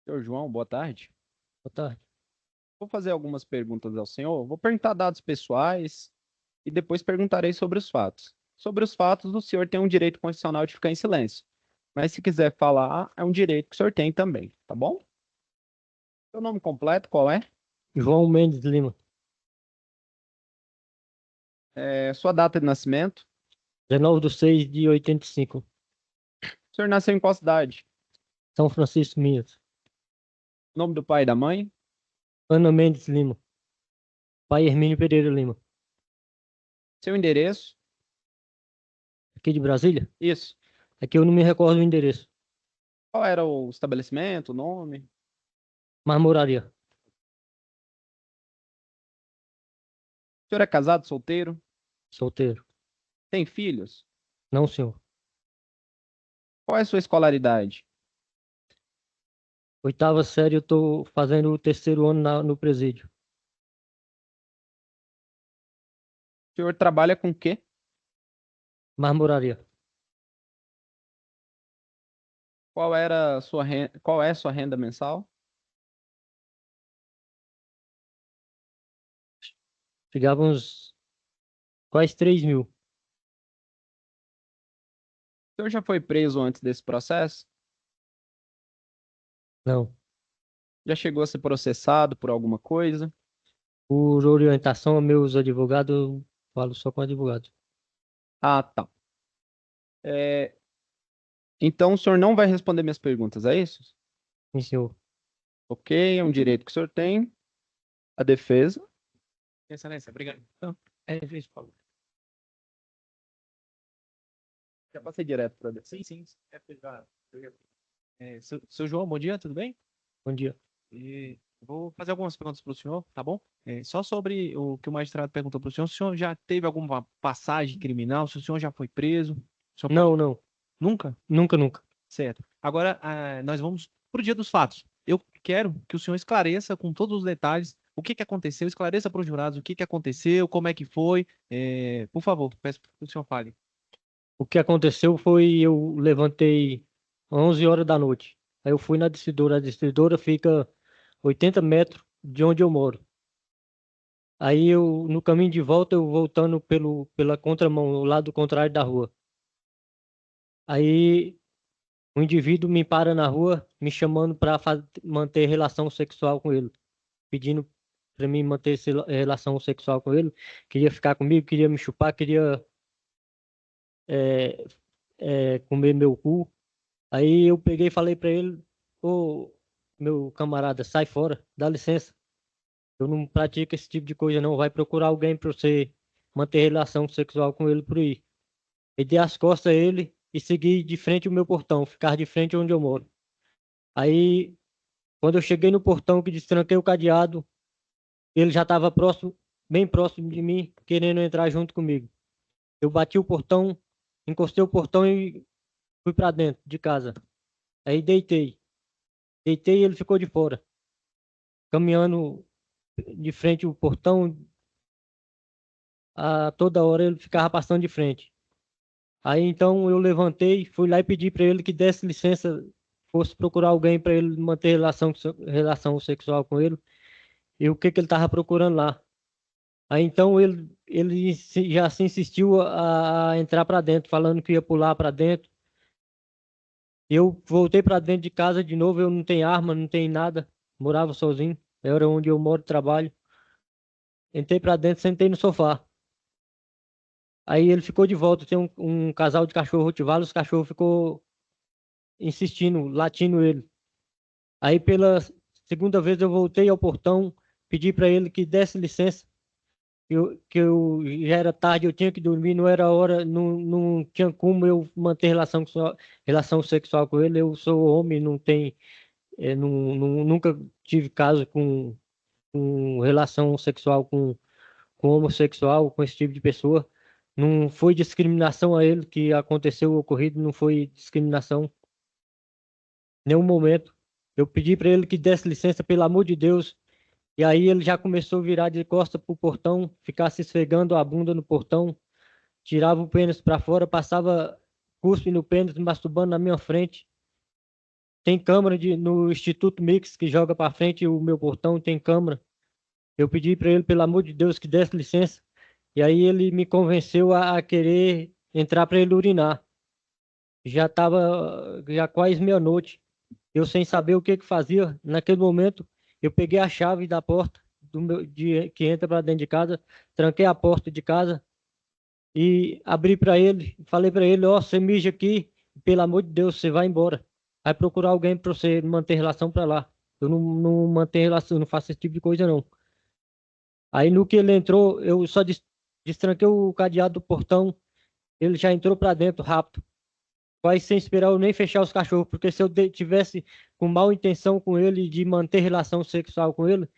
Senhor João, boa tarde. Boa tarde. Vou fazer algumas perguntas ao senhor. Vou perguntar dados pessoais e depois perguntarei sobre os fatos. Sobre os fatos, o senhor tem um direito constitucional de ficar em silêncio. Mas se quiser falar, é um direito que o senhor tem também, tá bom? Seu nome completo, qual é? João Mendes Lima, Sua data de nascimento. 19/6/85, O senhor nasceu em qual cidade? São Francisco, Minas. Nome do pai e da mãe? Ana Mendes Lima, pai Hermínio Pereira Lima. Seu endereço? Aqui de Brasília? Isso. Aqui eu não me recordo do endereço. Qual era o estabelecimento, o nome? Marmoraria. O senhor é casado, solteiro? Solteiro. Tem filhos? Não, senhor. Qual é a sua escolaridade? Oitava série, eu tô fazendo o terceiro ano no presídio. O senhor trabalha com o quê? Marmoraria. Qual é a sua renda mensal? Chegava uns quase 3.000. O senhor já foi preso antes desse processo? Não. Já chegou a ser processado por alguma coisa? Por orientação a meus advogados, eu falo só com advogado. Ah, tá. É, Então o senhor não vai responder minhas perguntas, é isso? Sim, senhor. Ok, é um direito que o senhor tem. A defesa. Excelência, obrigado. Então, isso, por favor. Já passei direto para a defesa. Sim. Seu João, bom dia, tudo bem? Bom dia. Vou fazer algumas perguntas para o senhor, tá bom? Só sobre o que o magistrado perguntou para o senhor já teve alguma passagem criminal? Se o senhor já foi preso? O senhor Não, pode... não. Nunca? Nunca. Certo. Agora, nós vamos para o dia dos fatos. Eu quero que o senhor esclareça com todos os detalhes o que aconteceu, esclareça para os jurados o que aconteceu, como é que foi. Por favor, peço que o senhor fale. O que aconteceu foi eu levantei 11 horas da noite. Aí eu fui na distribuidora. A distribuidora fica 80 metros de onde eu moro. Aí eu, no caminho de volta, eu voltando pela contramão, o lado contrário da rua. Aí um indivíduo me para na rua, me chamando para manter relação sexual com ele. Pedindo para mim manter relação sexual com ele. Queria ficar comigo, queria me chupar, queria é, comer meu cu. Aí eu peguei e falei pra ele, ô, meu camarada, sai fora, dá licença. Eu não pratico esse tipo de coisa, não. Vai procurar alguém pra você manter relação sexual com ele por aí. E dei as costas a ele e segui de frente ao meu portão, ficar de frente onde eu moro. Aí, quando eu cheguei no portão que destranquei o cadeado, ele já estava próximo, bem próximo de mim, querendo entrar junto comigo. Eu bati o portão, encostei o portão e fui pra dentro de casa. Aí deitei. Deitei e ele ficou de fora, caminhando de frente ao portão, a toda hora ele ficava passando de frente. Aí então eu levantei, fui lá e pedi para ele que desse licença, fosse procurar alguém para ele manter relação sexual com ele, e o que que ele estava procurando lá. Aí então ele já se insistiu a entrar para dentro, falando que ia pular para dentro. Eu voltei para dentro de casa de novo, eu não tenho arma, não tenho nada, morava sozinho, era onde eu moro e trabalho. Entrei para dentro, sentei no sofá. Aí ele ficou de volta. Tem um casal de cachorro Rottweiler, os cachorros ficou insistindo, latindo ele. Aí pela segunda vez eu voltei ao portão, pedi para ele que desse licença, que eu já era tarde, eu tinha que dormir, não era hora, não tinha como eu manter relação sexual com ele. Eu sou homem, não tem, nunca tive caso com relação sexual com homossexual, com esse tipo de pessoa. Não foi discriminação a ele que aconteceu, o ocorrido, não foi discriminação em nenhum momento. Eu pedi para ele que desse licença, pelo amor de Deus, e aí ele já começou a virar de costas pro portão, ficar se esfregando a bunda no portão, tirava o pênis para fora, passava cuspe no pênis, masturbando na minha frente. tem câmera no Instituto Mix que joga para frente o meu portão, tem câmera. Eu pedi para ele, pelo amor de Deus, que desse licença. E aí ele me convenceu a querer entrar para ele urinar. Já estava já quase meia-noite. Eu sem saber o que que fazia. Naquele momento, eu peguei a chave da porta que entra para dentro de casa, tranquei a porta de casa e abri para ele. Falei para ele: ó, você mija aqui, pelo amor de Deus, você vai embora. Vai procurar alguém para você manter relação para lá. Eu não mantenho relação, não faço esse tipo de coisa, não. Aí no que ele entrou, eu só destranquei o cadeado do portão. Ele já entrou para dentro rápido, quase sem esperar eu nem fechar os cachorros, porque se eu tivesse com mal intenção com ele de manter relação sexual com ele,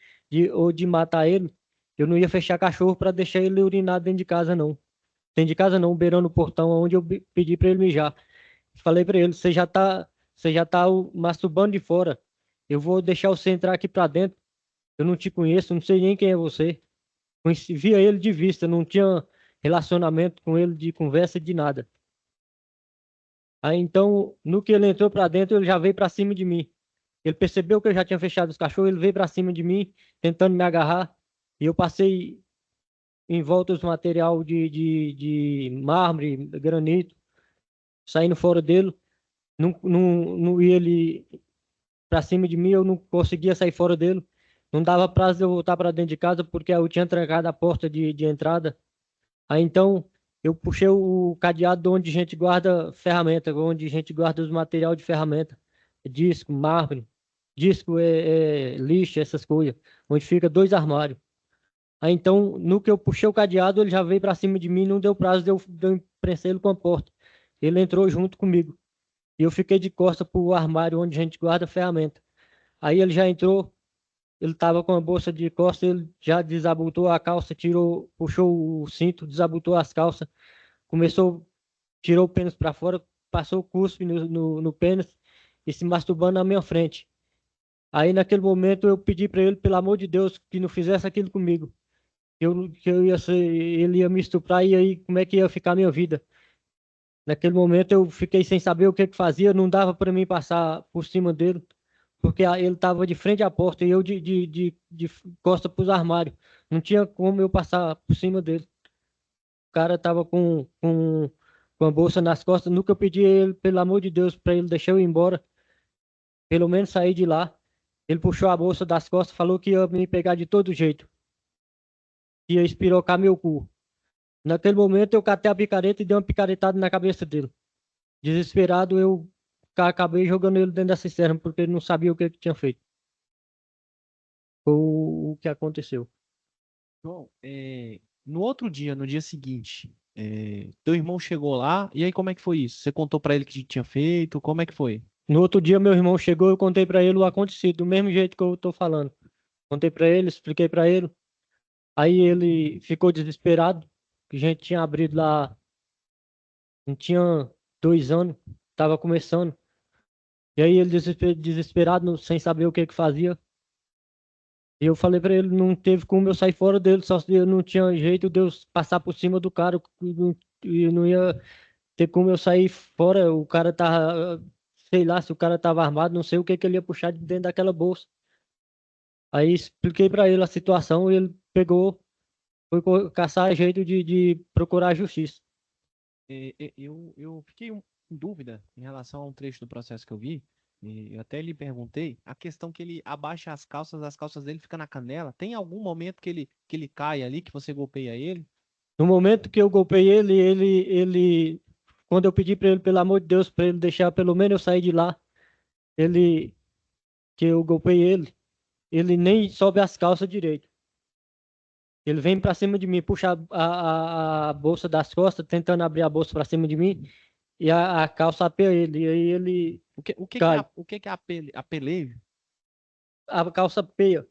ou de matar ele, eu não ia fechar cachorro para deixar ele urinar dentro de casa, não. Dentro de casa não, beirando o portão onde eu pedi para ele mijar. Falei para ele: você já tá masturbando de fora. Eu vou deixar você entrar aqui para dentro. Eu não te conheço, não sei nem quem é você. Via ele de vista, não tinha relacionamento com ele de conversa, de nada. Aí então, no que ele entrou para dentro, ele já veio para cima de mim. Ele percebeu que eu já tinha fechado os cachorros, ele veio para cima de mim, tentando me agarrar. E eu passei em volta dos material de mármore, granito, saindo fora dele. Não ia ele para cima de mim, eu não conseguia sair fora dele. Não dava prazo de eu voltar para dentro de casa, porque eu tinha trancado a porta de entrada. Aí então eu puxei o cadeado de onde a gente guarda ferramenta, onde a gente guarda os material de ferramenta, disco, mármore, disco, lixo, essas coisas, onde fica 2 armários. Aí então, no que eu puxei o cadeado, ele já veio para cima de mim, não deu prazo de eu prensar ele com a porta. Ele entrou junto comigo. E eu fiquei de costas para o armário onde a gente guarda ferramenta. Aí ele já entrou, ele estava com a bolsa de costas, ele já desabotou a calça, puxou o cinto, desabotou as calças, tirou o pênis para fora, passou o cuspe no pênis e se masturbando na minha frente. Aí naquele momento eu pedi para ele, pelo amor de Deus, que não fizesse aquilo comigo. Ele ia me estuprar e aí como é que ia ficar a minha vida? Naquele momento eu fiquei sem saber o que que fazia, não dava para mim passar por cima dele, porque ele estava de frente à porta e eu de costa para os armários. Não tinha como eu passar por cima dele. O cara estava com a bolsa nas costas. Nunca eu pedi a ele, pelo amor de Deus, para ele deixar eu ir embora, pelo menos sair de lá. Ele puxou a bolsa das costas, falou que ia me pegar de todo jeito, que ia espirocar meu cu. Naquele momento eu catei a picareta e dei uma picaretada na cabeça dele. Desesperado, eu acabei jogando ele dentro da cisterna, porque ele não sabia o que ele tinha feito. Foi o que aconteceu. João, no outro dia, no dia seguinte, teu irmão chegou lá, e aí como é que foi isso? Você contou pra ele o que tinha feito? Como é que foi? No outro dia, meu irmão chegou, eu contei para ele o acontecido, do mesmo jeito que eu tô falando. Contei para ele, expliquei para ele. Aí ele ficou desesperado, que a gente tinha abrido lá, não tinha 2 anos, tava começando. E aí ele desesperado, sem saber o que que fazia. E eu falei para ele, não teve como eu sair fora dele, só se eu não tinha jeito de eu passar por cima do cara, e não ia ter como eu sair fora. O cara tava, sei lá, se o cara tava armado, não sei o que que ele ia puxar de dentro daquela bolsa. Aí expliquei para ele a situação e ele pegou, foi caçar jeito de procurar a justiça. Eu fiquei em dúvida em relação a um trecho do processo que eu vi, e eu até lhe perguntei, a questão que ele abaixa as calças dele ficam na canela, tem algum momento que ele cai ali, que você golpeia ele? No momento que eu golpeei ele, quando eu pedi para ele, pelo amor de Deus, para ele deixar pelo menos eu sair de lá, ele, que eu golpeei ele nem sobe as calças direito. Ele vem para cima de mim, puxa a bolsa das costas, tentando abrir a bolsa para cima de mim, e a calça apeia ele, e aí ele cai. O que que é apeleio? A calça apeia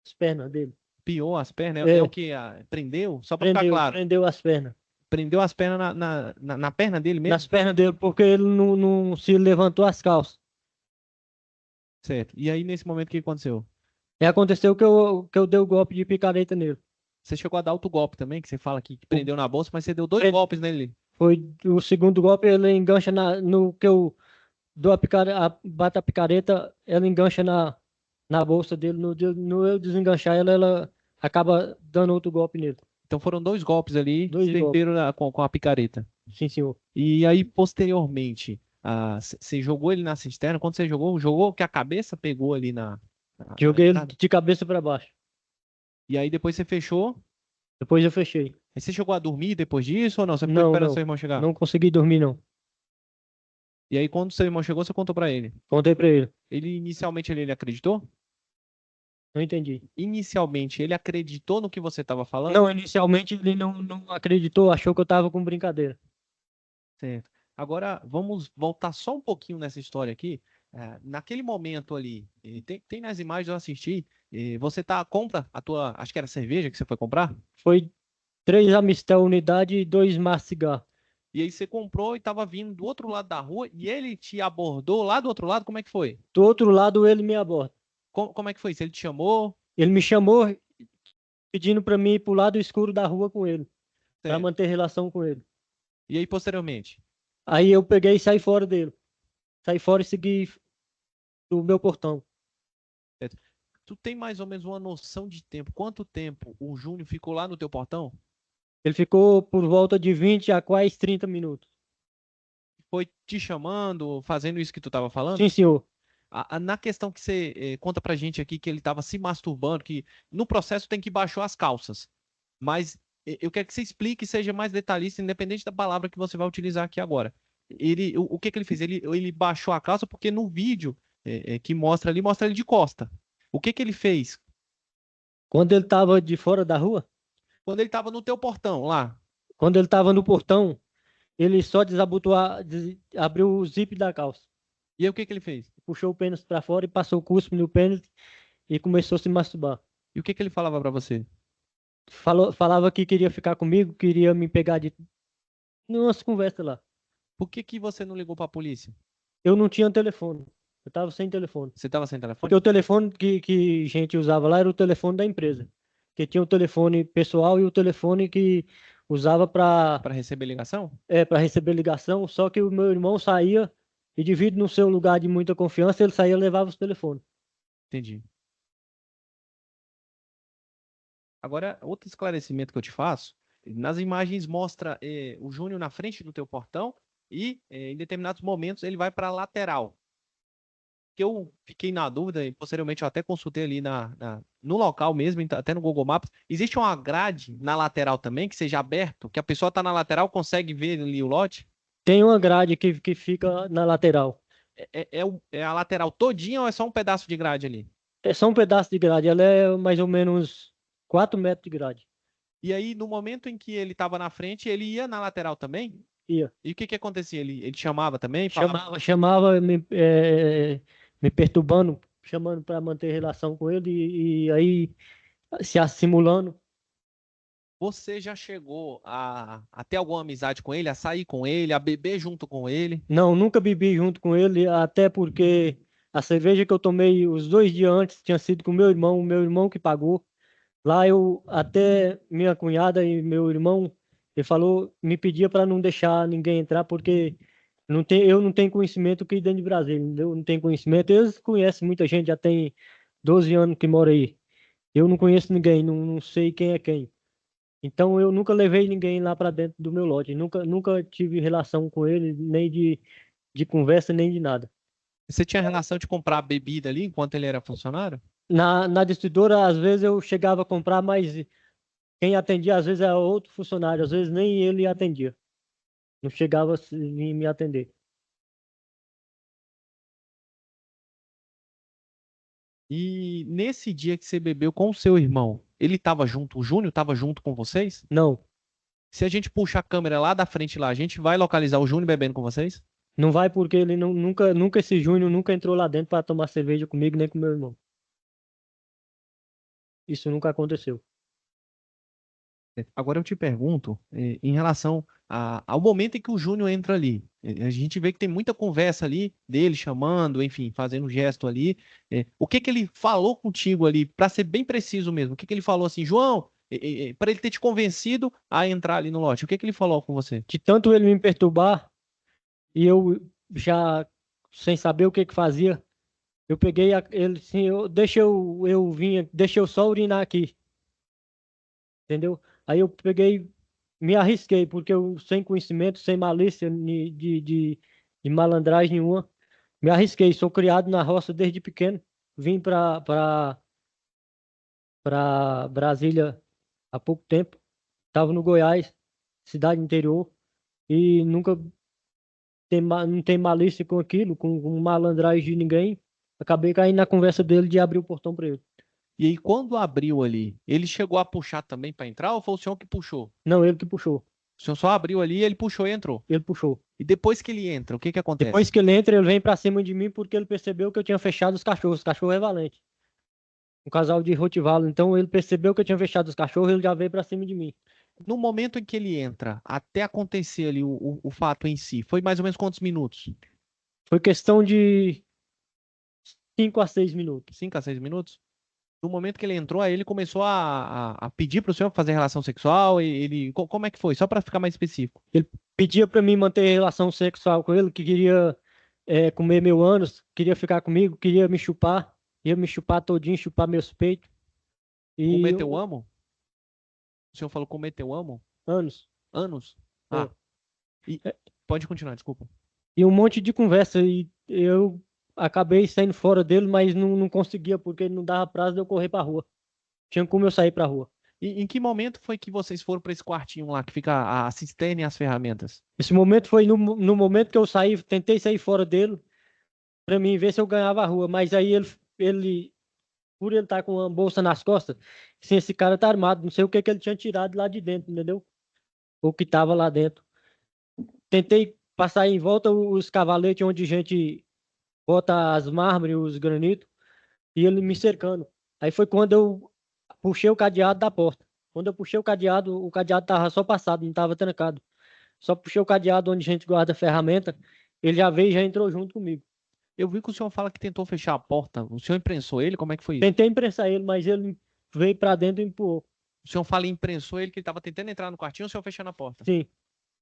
as pernas dele. Piou as pernas? É, É o que? Prendeu? Só para ficar claro. prendeu as pernas. Prendeu as pernas na perna dele mesmo? Nas pernas dele, porque ele não se levantou as calças. Certo. E aí, nesse momento, o que aconteceu? E aconteceu que eu dei o golpe de picareta nele. Você chegou a dar outro golpe também, que você fala que prendeu na bolsa, mas você deu 2 Prende- golpes nele. Foi o segundo golpe, ele engancha no que eu bato a picareta, ela engancha na bolsa dele. No eu desenganchar ela, ela acaba dando outro golpe nele. Então foram 2 golpes ali, Dois você golpes. inteiro com a picareta. Sim, senhor. E aí, posteriormente, você jogou ele na cisterna? Quando você jogou que a cabeça pegou ali na Joguei ele entrada? de cabeça para baixo. E aí depois você fechou. Depois eu fechei. Aí você chegou a dormir depois disso ou não? Você ficou Não, esperando não. seu irmão chegar? Não consegui dormir, não. E aí, quando seu irmão chegou, você contou pra ele. Contei pra ele. Inicialmente, ele acreditou? Não entendi. Inicialmente, ele acreditou no que você estava falando? Não, inicialmente ele não acreditou, achou que eu tava com brincadeira. Certo. Agora, vamos voltar só um pouquinho nessa história aqui. Naquele momento ali, tem nas imagens eu assisti, você compra a tua, acho que era cerveja que você foi comprar? Foi 3 Amistel unidade e 2 maços de cigarro. E aí você comprou e estava vindo do outro lado da rua e ele te abordou lá do outro lado, como é que foi? Do outro lado ele me aborda. Como é que foi isso? Ele te chamou? Ele me chamou pedindo pra mim ir pro lado escuro da rua com ele, pra Certo. manter relação com ele. E aí, posteriormente? Aí eu peguei e saí fora dele. Saí fora e segui do meu portão. Tu tem mais ou menos uma noção de tempo? Quanto tempo o Júnior ficou lá no teu portão? Ele ficou por volta de 20 a quase 30 minutos. Foi te chamando, fazendo isso que tu estava falando? Sim, senhor. Na questão que você conta pra gente aqui que ele estava se masturbando, que no processo tem que baixar as calças. Mas eu quero que você explique e seja mais detalhista, independente da palavra que você vai utilizar aqui agora. O que que ele fez? Ele baixou a calça porque no vídeo que mostra ali, mostra ele de costa. O que que ele fez? Quando ele tava de fora da rua, Quando ele estava no teu portão, lá. quando ele tava no portão, ele só desabotoou, abriu o zip da calça. E aí o que que ele fez? Puxou o pênis pra fora e passou o cuspe no pênis e começou a se masturbar. E o que que ele falava pra você? Falava que queria ficar comigo, queria me pegar de umas conversas lá. Por que que você não ligou pra polícia? Eu não tinha telefone. Eu tava sem telefone. Você estava sem Porque telefone? o telefone que a gente usava lá era o telefone da empresa. Que tinha o telefone pessoal e o telefone que usava Para receber ligação? para receber ligação. Só que o meu irmão saía e, devido no seu lugar de muita confiança, ele saía e levava os telefones. Entendi. Agora, outro esclarecimento que eu te faço, nas imagens mostra o Júnior na frente do teu portão e em determinados momentos ele vai para a lateral. Que eu fiquei na dúvida e posteriormente eu até consultei ali no local mesmo, até no Google Maps. Existe uma grade na lateral também que seja aberto, que a pessoa está na lateral consegue ver ali o lote? Tem uma grade que fica na lateral. É a lateral todinha ou é só um pedaço de grade ali? É só um pedaço de grade. Ela é mais ou menos 4 metros de grade. E aí, no momento em que ele estava na frente, ele ia na lateral também? Ia. E o que que acontecia? Ele te chamava também? Chamava me perturbando, chamando para manter relação com ele e aí se assimulando. Você já chegou a ter alguma amizade com ele, a sair com ele, a beber junto com ele? Não, nunca bebi junto com ele, até porque a cerveja que eu tomei os 2 dias antes tinha sido com o meu irmão que pagou. Lá eu, até minha cunhada e meu irmão, ele falou, me pedia para não deixar ninguém entrar, porque eu não tenho conhecimento aqui dentro de Brasília, eu não tenho conhecimento. Eles conhecem muita gente, já tem 12 anos que mora aí. Eu não conheço ninguém, não sei quem é quem. Então eu nunca levei ninguém lá para dentro do meu lote, nunca tive relação com ele, nem de conversa, nem de nada. Você tinha relação de comprar bebida ali enquanto ele era funcionário? Na distribuidora, às vezes eu chegava a comprar, mas quem atendia às vezes era outro funcionário, às vezes nem ele atendia. Não chegava a me atender. E nesse dia que você bebeu com o seu irmão, ele estava junto, o Júnior estava junto com vocês? Não, Se a gente puxar a câmera lá da frente lá, a gente vai localizar o Júnior bebendo com vocês? não vai porque ele nunca esse Júnior nunca entrou lá dentro para tomar cerveja comigo nem com meu irmão. Isso nunca aconteceu. Agora eu te pergunto, em relação ao momento em que o Júnior entra ali. A gente vê que tem muita conversa ali dele chamando, enfim, fazendo gesto ali. O que que ele falou contigo ali, para ser bem preciso mesmo? O que que ele falou assim, João, para ele ter te convencido a entrar ali no lote? O que que ele falou com você? De tanto ele me perturbar e eu já sem saber o que que fazia. Eu peguei ele assim, deixa eu só urinar aqui, entendeu? Aí eu peguei, me arrisquei, porque eu, sem conhecimento, sem malícia de malandragem nenhuma, me arrisquei. Sou criado na roça desde pequeno. Vim para Brasília há pouco tempo. Estava no Goiás, cidade interior, e nunca não tem malícia com aquilo, com malandragem de ninguém. Acabei caindo na conversa dele de abrir o portão para ele. E aí, quando abriu ali, ele chegou a puxar também para entrar ou foi o senhor que puxou? Não, ele que puxou. O senhor só abriu ali, ele puxou e entrou. Ele puxou. E depois que ele entra, o que que acontece? Depois que ele entra, ele vem pra cima de mim porque ele percebeu que eu tinha fechado os cachorros. O cachorro é valente. Um casal de Rottweiler. Então ele percebeu que eu tinha fechado os cachorros, ele já veio pra cima de mim. No momento em que ele entra, até acontecer ali o fato em si, foi mais ou menos quantos minutos? Foi questão de 5 a 6 minutos. 5 a 6 minutos? No momento que ele entrou, aí ele começou a pedir para o senhor fazer relação sexual, e como é que foi? Só para ficar mais específico. Ele pedia pra mim manter relação sexual com ele, que queria comer meu ânus, queria ficar comigo, queria me chupar. Ia me chupar todinho, chupar meus peitos. Comer E teu amo? O senhor falou comer teu amo? anos. Anos? É. Ah, e, pode continuar, desculpa. E um monte de conversa. E eu acabei saindo fora dele, mas não conseguia, porque não dava prazo de eu correr pra rua. Tinha como eu sair pra rua. E em que momento foi que vocês foram para esse quartinho lá, que fica a cisterna e as ferramentas? Esse momento foi no momento que eu saí, tentei sair fora dele, pra mim ver se eu ganhava a rua. Mas aí por ele estar com uma bolsa nas costas, assim, esse cara tá armado, não sei o que que ele tinha tirado lá de dentro, entendeu? O que tava lá dentro. Tentei passar em volta os cavaletes onde a gente bota as mármores, os granitos, e ele me cercando. Aí foi quando eu puxei o cadeado da porta. Quando eu puxei o cadeado tava só passado, não tava trancado. Só puxei o cadeado onde a gente guarda a ferramenta, ele já veio e já entrou junto comigo. Eu vi que o senhor fala que tentou fechar a porta. O senhor imprensou ele? Como é que foi isso? Tentei imprensar ele, mas ele veio pra dentro e empurrou. O senhor fala e imprensou ele que ele estava tentando entrar no quartinho, o senhor fechando a porta. Sim.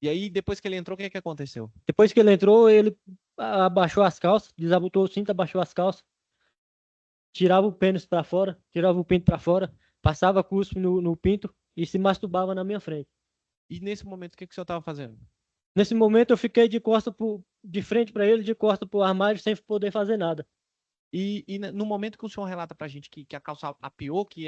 E aí, depois que ele entrou, o que é que aconteceu? Depois que ele entrou, ele abaixou as calças, desabotou o cinto, abaixou as calças, tirava o pênis pra fora, tirava o pinto pra fora, passava cuspe no pinto e se masturbava na minha frente. E nesse momento, o que que o senhor estava fazendo? Nesse momento eu fiquei de frente para ele, de costa pro armário, sem poder fazer nada. No momento que o senhor relata pra gente que a calça apiou, que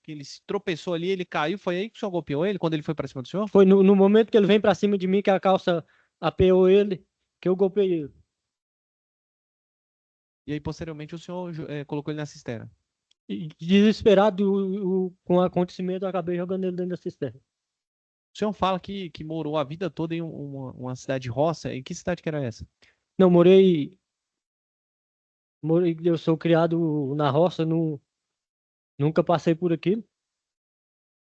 ele se tropeçou ali, ele caiu, foi aí que o senhor golpeou ele, quando ele foi pra cima do senhor? Foi no momento que ele vem para cima de mim, que a calça apeou ele, que eu golpeei ele. E aí, posteriormente, o senhor colocou ele na cisterna. E, desesperado com o acontecimento, eu acabei jogando ele dentro da cisterna. O senhor fala que morou a vida toda em uma cidade de roça. Em que cidade que era essa? Não, eu sou criado na roça, nunca passei por aquilo.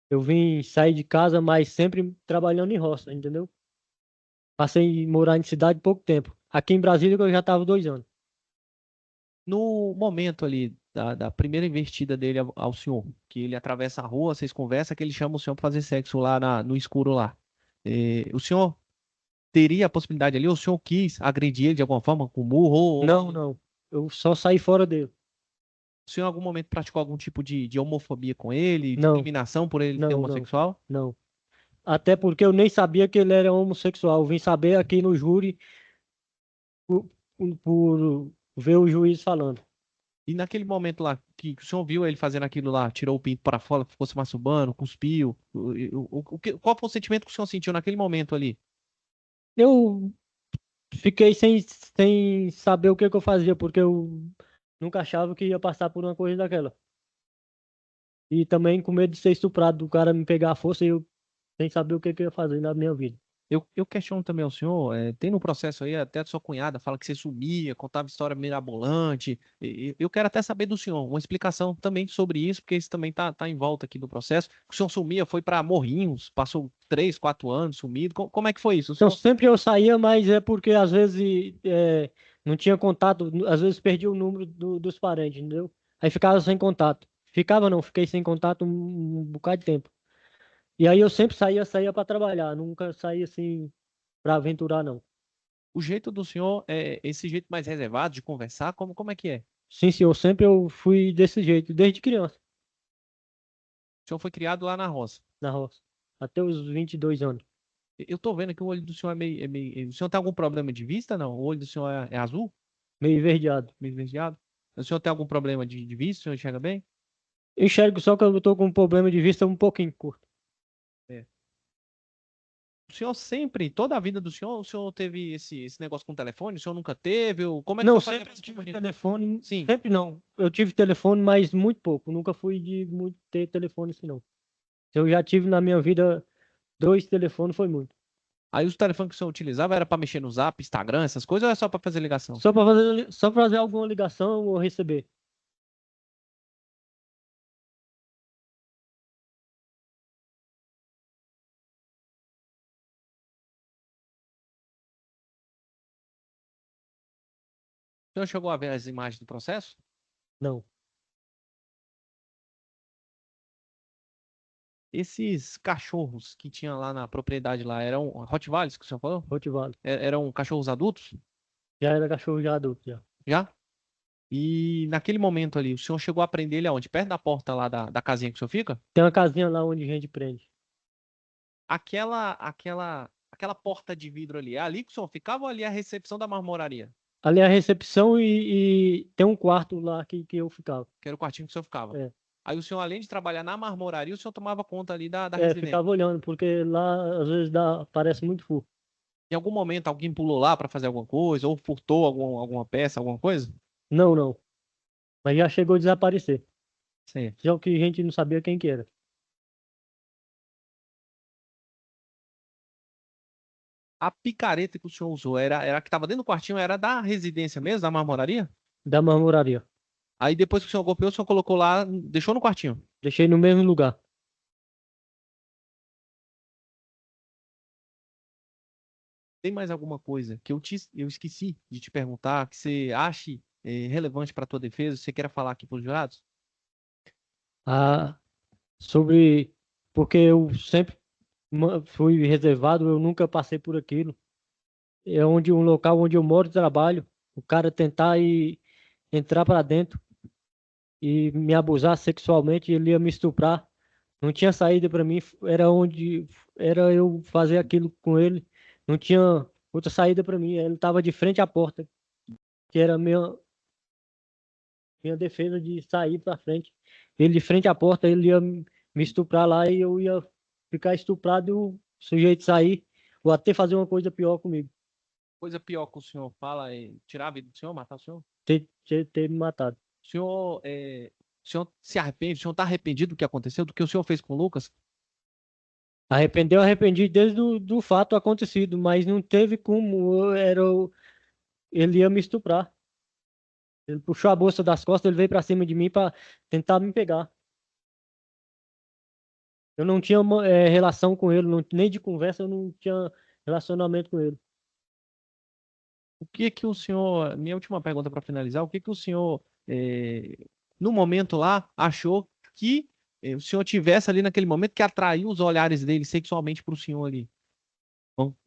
Eu vim sair de casa, mas sempre trabalhando em roça, entendeu? Passei a morar em cidade pouco tempo. Aqui em Brasília, que eu já estava 2 anos. No momento ali da primeira investida dele ao senhor, que ele atravessa a rua, vocês conversam, que ele chama o senhor para fazer sexo lá no escuro lá. O senhor teria a possibilidade ali, ou o senhor quis agredir ele de alguma forma, com murro, ou Não. Eu só saí fora dele. o senhor em algum momento praticou algum tipo de homofobia com ele, Não, discriminação por ele ser não, não, homossexual? não. Até porque eu nem sabia que ele era homossexual. Eu vim saber aqui no júri por, por ver o juiz falando. E naquele momento lá, que o senhor viu ele fazendo aquilo lá, tirou o pinto para fora, ficou se masturbando, cuspiu, qual foi o sentimento que o senhor sentiu naquele momento ali? Eu fiquei sem saber o que que eu fazia, porque eu nunca achava que ia passar por uma coisa daquela. E também com medo de ser estuprado, do cara me pegar à força e eu sem saber o que que eu ia fazer na minha vida. Eu questiono também ao senhor, tem no processo aí, até a sua cunhada fala que você sumia, contava história mirabolante. Eu quero até saber do senhor uma explicação também sobre isso, porque isso também tá em volta aqui do processo. O senhor sumia, foi para Morrinhos, passou 3, 4 anos sumido. Como é que foi isso? O Então senhor... sempre eu saía, mas é porque às vezes não tinha contato, às vezes perdia o número dos parentes, entendeu? Aí ficava sem contato. Ficava não, fiquei sem contato um bocado de tempo. E aí eu sempre saía para trabalhar, nunca saía assim para aventurar não. O jeito do senhor é esse jeito mais reservado de conversar? Como é que é? Sim, senhor, sempre eu fui desse jeito, desde criança, O senhor foi criado lá na roça. na roça, até os 22 anos. Eu tô vendo que o olho do senhor O senhor tem algum problema de vista, não? O olho do senhor é azul, Meio verdeado. meio esverdeado? O senhor tem algum problema de vista? O senhor enxerga bem? Enxergo só que eu tô com um problema de vista um pouquinho curto. É. O senhor sempre, toda a vida do senhor, o senhor teve esse negócio com o telefone? O senhor nunca teve? Ou como é que o Não, senhor fazia sempre pra se tive comunicar? telefone, Sim. sempre não. Eu tive telefone, mas muito pouco. Nunca fui de muito ter telefone assim, não. Eu já tive na minha vida 2 telefones, foi muito. Aí os telefones que o senhor utilizava era pra mexer no Zap, Instagram, essas coisas, ou é só pra fazer ligação? Só pra fazer alguma ligação ou receber. O senhor chegou a ver as imagens do processo? Não, Esses cachorros que tinha lá na propriedade lá eram Rottweilers que o senhor falou? Rottweiler. Eram cachorros adultos? Já era cachorro já adulto, já. Já? E naquele momento ali, o senhor chegou a prender ele aonde? Perto da porta lá da casinha que o senhor fica? Tem uma casinha lá onde a gente prende. Aquela porta de vidro ali, é ali que o senhor ficava ou ali é a recepção da marmoraria? Ali é a recepção e tem um quarto lá que eu ficava. Que era o quartinho que o senhor ficava. É. Aí o senhor, além de trabalhar na marmoraria, o senhor tomava conta ali da É, residência. ficava olhando, porque lá às vezes parece muito furo. Em algum momento alguém pulou lá para fazer alguma coisa, ou furtou alguma peça, alguma coisa? Não, não. Mas já chegou a desaparecer. Sim. Só que a gente não sabia quem que era. A picareta que o senhor usou era a que estava dentro do quartinho, era da residência mesmo, da marmoraria? Da marmoraria. Aí depois que o senhor golpeou, o senhor colocou lá, deixou no quartinho. Deixei no mesmo lugar. Tem mais alguma coisa que eu esqueci de te perguntar, que você ache relevante para a tua defesa, você queira falar aqui para os jurados? Ah, sobre. Porque eu sempre fui reservado, eu nunca passei por aquilo. É onde um local onde eu moro e trabalho. O cara tentar entrar para dentro e me abusar sexualmente, ele ia me estuprar. Não tinha saída para mim, era eu fazer aquilo com ele. Não tinha outra saída para mim. Ele estava de frente à porta, que era minha defesa de sair para frente. Ele de frente à porta, ele ia me estuprar lá e eu ia ficar estuprado e o sujeito sair ou até fazer uma coisa pior comigo, Coisa pior que o senhor fala é tirar a vida do senhor, matar o senhor? ter me matado. O senhor se arrepende? O senhor está arrependido do que aconteceu, do que o senhor fez com o Lucas? Arrependi desde do fato acontecido, mas não teve como, ele ia me estuprar. Ele puxou a bolsa das costas, ele veio pra cima de mim pra tentar me pegar. Eu não tinha relação com ele, nem de conversa, eu não tinha relacionamento com ele. O que que o senhor, minha última pergunta para finalizar, o que que o senhor, no momento lá, achou que o senhor tivesse ali naquele momento que atraiu os olhares dele sexualmente para o senhor ali?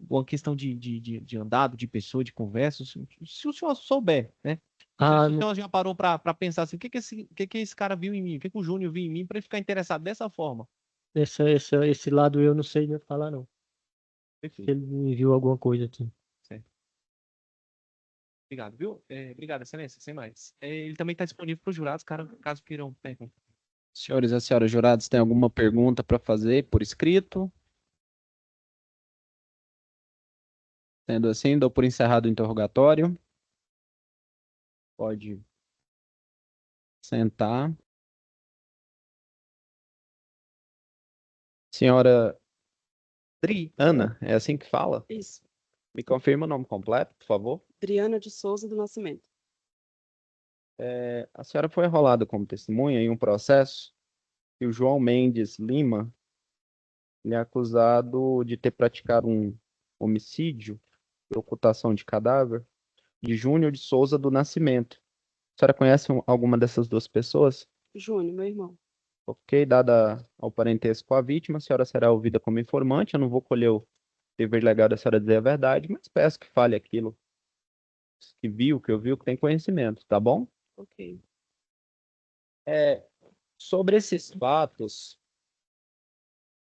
Uma questão de andado, de pessoa, de conversa, se o senhor souber, né? Não sei Ah, se o senhor já parou para pensar assim, o que que esse cara viu em mim? O que que o Júnior viu em mim para ele ficar interessado dessa forma? esse lado eu não sei nem falar, não. Se Perfeito. ele me viu alguma coisa assim. Certo. Obrigado, viu? Obrigado, excelência, sem mais. Ele também está disponível para os jurados, caso queiram perguntar. Senhores e senhoras jurados, tem alguma pergunta para fazer por escrito? Sendo assim, dou por encerrado o interrogatório. Pode sentar. Senhora Driana, é assim que fala? Isso. Me confirma o nome completo, por favor. Adriana de Souza do Nascimento. A senhora foi arrolada como testemunha em um processo e o João Mendes Lima ele é acusado de ter praticado um homicídio e ocultação de cadáver de Júnior de Souza do Nascimento. A senhora conhece alguma dessas duas pessoas? Júnior, meu irmão. Ok, dada ao parentesco com a vítima, a senhora será ouvida como informante. Eu não vou colher dever legal da senhora dizer a verdade, mas peço que fale aquilo que viu, que ouviu, que tem conhecimento, tá bom? Ok. É, sobre esses fatos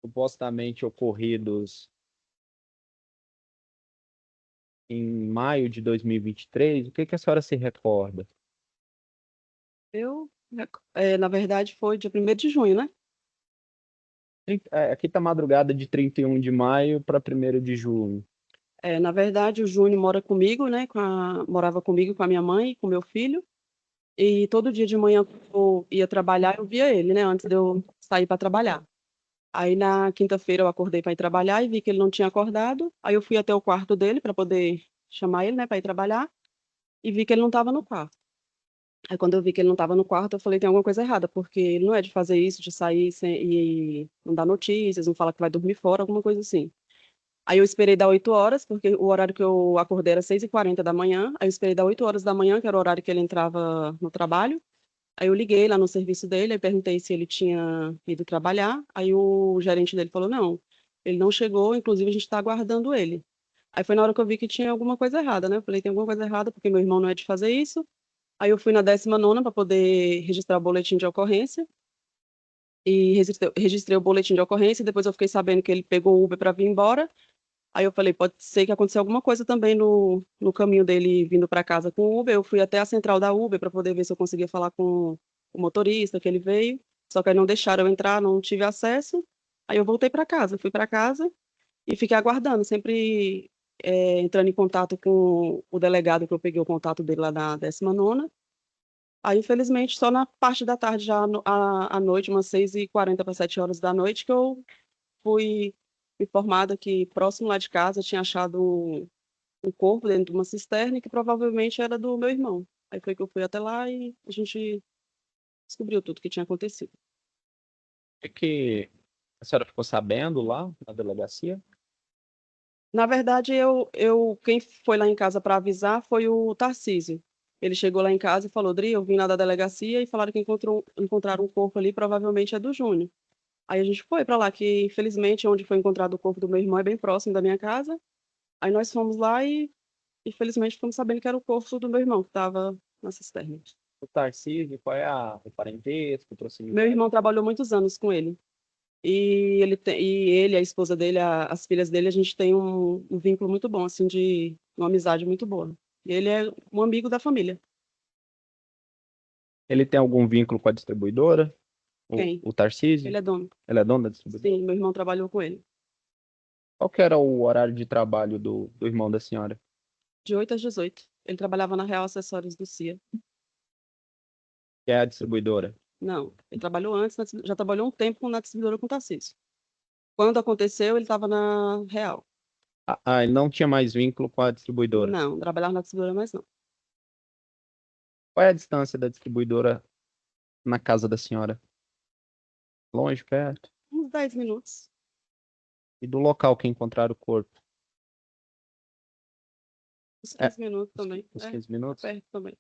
supostamente ocorridos em maio de 2023, o que que a senhora se recorda? Na verdade, foi dia 1º de junho, né? Aqui tá madrugada de 31 de maio para 1º de junho. Na verdade, o Júnior mora comigo, né? Morava comigo, com a minha mãe e com meu filho. E todo dia de manhã, quando eu ia trabalhar, eu via ele, né? Antes de eu sair para trabalhar. Aí na quinta-feira eu acordei para ir trabalhar e vi que ele não tinha acordado. Aí eu fui até o quarto dele para poder chamar ele, né, para ir trabalhar, e vi que ele não estava no quarto. Aí quando eu vi que ele não estava no quarto, eu falei, tem alguma coisa errada, porque ele não é de fazer isso, de sair e não dar notícias, não falar que vai dormir fora, alguma coisa assim. Aí eu esperei dar 8 horas, porque o horário que eu acordei era 6h40 da manhã. Aí eu esperei dar 8 horas da manhã, que era o horário que ele entrava no trabalho. Aí eu liguei lá no serviço dele e perguntei se ele tinha ido trabalhar. Aí o gerente dele falou, não, ele não chegou, inclusive a gente está aguardando ele. Aí foi na hora que eu vi que tinha alguma coisa errada, né? Eu falei, tem alguma coisa errada, porque meu irmão não é de fazer isso. Aí eu fui na 19ª para poder registrar o boletim de ocorrência. E registrei o boletim de ocorrência, e depois eu fiquei sabendo que ele pegou o Uber para vir embora. Aí eu falei, pode ser que aconteceu alguma coisa também no caminho dele vindo para casa com o Uber. Eu fui até a central da Uber para poder ver se eu conseguia falar com o motorista que ele veio. Só que aí não deixaram eu entrar, não tive acesso. Aí eu voltei para casa, fui para casa e fiquei aguardando, sempre entrando em contato com o delegado, que eu peguei o contato dele lá da 19ª. Aí, infelizmente, só na parte da tarde, já à noite, umas 6h40 para 7 horas da noite, que eu fui informada que próximo lá de casa tinha achado um corpo dentro de uma cisterna que provavelmente era do meu irmão. Aí foi que eu fui até lá e a gente descobriu tudo que tinha acontecido. O que que a senhora ficou sabendo lá na delegacia? Na verdade, quem foi lá em casa para avisar foi o Tarcísio. Ele chegou lá em casa e falou, Dri, eu vim lá da delegacia e falaram que encontraram um corpo ali, provavelmente é do Júnior. Aí a gente foi para lá, que infelizmente onde foi encontrado o corpo do meu irmão é bem próximo da minha casa. Aí nós fomos lá e infelizmente ficamos sabendo que era o corpo do meu irmão que estava na cisterna. O Tarcísio, qual é o parentesco, o Meu proximidade? irmão trabalhou muitos anos com ele. E a esposa dele, as filhas dele, a gente tem um vínculo muito bom, assim, de uma amizade muito boa. E ele é um amigo da família. Ele tem algum vínculo com a distribuidora? Quem? O Tarcísio? Ele é dono. Ele é dono da distribuidora? Sim, meu irmão trabalhou com ele. Qual que era o horário de trabalho do irmão da senhora? De 8 às 18. Ele trabalhava na Real Acessórios do CIA. Que é a distribuidora? Não, ele trabalhou antes, já trabalhou um tempo na distribuidora com o Tarcísio. Quando aconteceu, ele estava na Real. Ele não tinha mais vínculo com a distribuidora. Não trabalhava na distribuidora mais não. Qual é a distância da distribuidora na casa da senhora? Longe, perto? Uns 10 minutos. E do local que encontraram o corpo? Uns É, 15 minutos também. Uns 15 minutos? Perto também.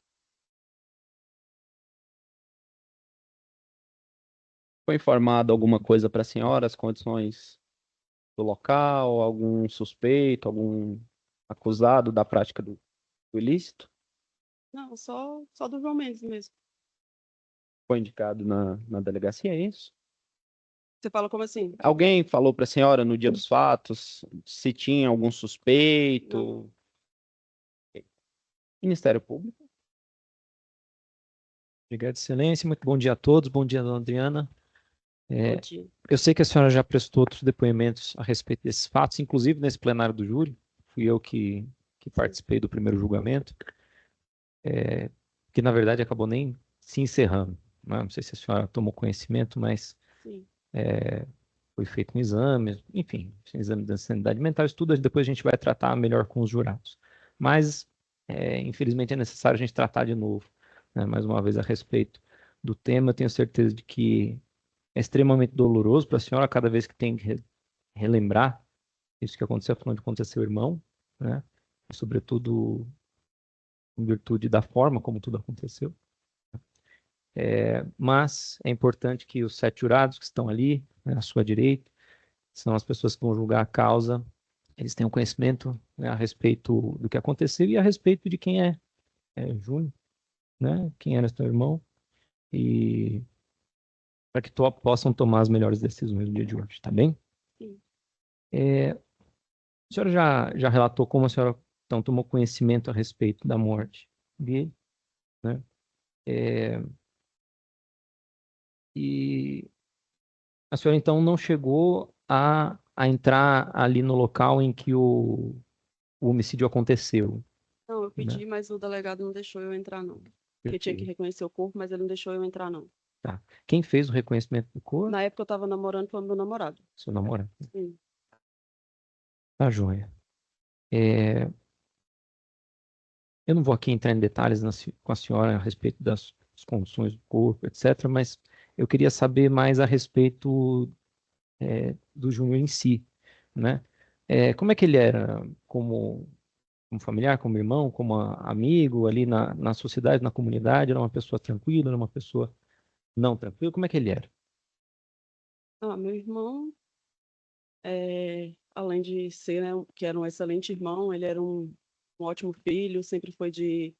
Foi informado alguma coisa para a senhora, as condições do local, algum suspeito, algum acusado da prática do ilícito? Não, só do João Mendes mesmo. Foi indicado na delegacia, é isso? Você fala como assim? Alguém falou para a senhora no dia dos fatos se tinha algum Não. suspeito? Ministério Público? Obrigado, Excelência. Muito bom dia a todos. Bom dia, dona Adriana. Bom dia. Eu sei que a senhora já prestou outros depoimentos a respeito desses fatos, inclusive nesse plenário do júri. Fui eu que participei do primeiro julgamento, que na verdade acabou nem se encerrando, né? Não sei se a senhora tomou conhecimento, mas Sim. foi feito um exame, enfim, um exame da sanidade mental, isso tudo depois a gente vai tratar melhor com os jurados. Mas, infelizmente, é necessário a gente tratar de novo, né, mais uma vez a respeito do tema. Eu tenho certeza de que é extremamente doloroso para a senhora cada vez que tem que relembrar isso que aconteceu, afinal de contas é seu irmão, né? E, sobretudo, em virtude da forma como tudo aconteceu. Mas é importante que os 7 jurados que estão ali, né, à sua direita, são as pessoas que vão julgar a causa eles tenham conhecimento, né, a respeito do que aconteceu e a respeito de quem é Júnior, né? Quem era seu irmão, e para que possam tomar as melhores decisões no dia de hoje, tá bem? Sim. A senhora já relatou como a senhora então tomou conhecimento a respeito da morte dele, né? E a senhora então não chegou a entrar ali no local em que o homicídio aconteceu, Não, eu né? pedi, mas o delegado não deixou eu entrar, não. Porque tinha que Perfeito. reconhecer o corpo, mas ele não deixou eu entrar, não. Tá. Quem fez o reconhecimento do corpo? Na época eu tava namorando com o meu namorado. Seu namorado. Sim. Tá, joia. É, eu não vou aqui entrar em detalhes com a senhora a respeito das condições do corpo, etc., mas eu queria saber mais a respeito do Júnior em si, né? Como é que ele era como familiar, como irmão, como amigo ali na sociedade, na comunidade? Era uma pessoa tranquila, era uma pessoa não tranquila? Como é que ele era? Ah, meu irmão, além de ser, né, que era um excelente irmão, ele era um ótimo filho, sempre foi de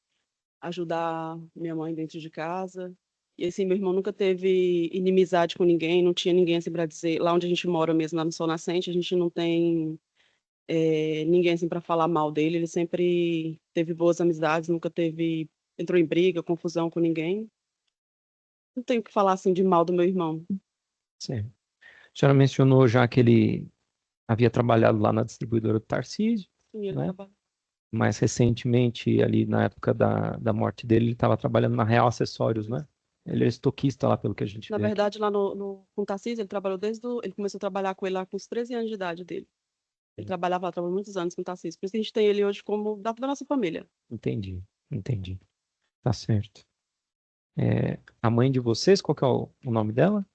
ajudar minha mãe dentro de casa. E assim, meu irmão nunca teve inimizade com ninguém, não tinha ninguém assim para dizer. Lá onde a gente mora mesmo, lá no Sol Nascente, a gente não tem ninguém assim para falar mal dele. Ele sempre teve boas amizades, nunca entrou em briga, confusão com ninguém. Não tenho o que falar assim de mal do meu irmão. Sim. A senhora mencionou já que ele havia trabalhado lá na distribuidora do Tarcísio, Sim, ele né? trabalha. Mais recentemente, ali na época da morte dele, ele estava trabalhando na Real Acessórios, né? Ele é estoquista lá, pelo que a gente Na vê aqui. verdade, lá com o Tarcísio, ele trabalhou ele começou a trabalhar com ele lá com os 13 anos de idade dele. Ele trabalhava lá, trabalhou muitos anos com o Tarcísio. Por isso que a gente tem ele hoje como da nossa família. Entendi, entendi. Tá certo. A mãe de vocês, qual que é o nome dela?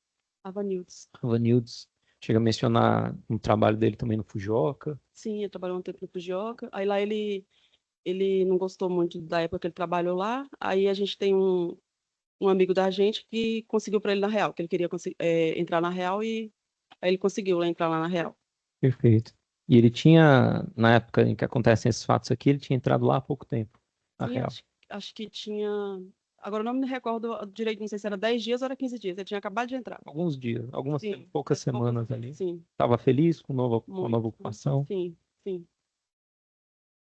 A Vanildes. Vanildes. Chega a mencionar um trabalho dele também no Fujioka. Sim, ele trabalhou um tempo no Fujioka. Aí lá ele não gostou muito da época que ele trabalhou lá. Aí a gente tem um amigo da gente que conseguiu para ele na Real, que ele queria entrar na Real e aí ele conseguiu lá entrar lá na Real. Perfeito. E ele tinha, na época em que acontecem esses fatos aqui, ele tinha entrado lá há pouco tempo, na Sim, real. acho que tinha. Agora eu não me recordo direito, não sei se era 10 dias ou era 15 dias. Ele tinha acabado de entrar. Alguns dias, Sim, poucas faz poucos. semanas ali. Sim, Estava feliz com a muito. nova ocupação. Sim, sim.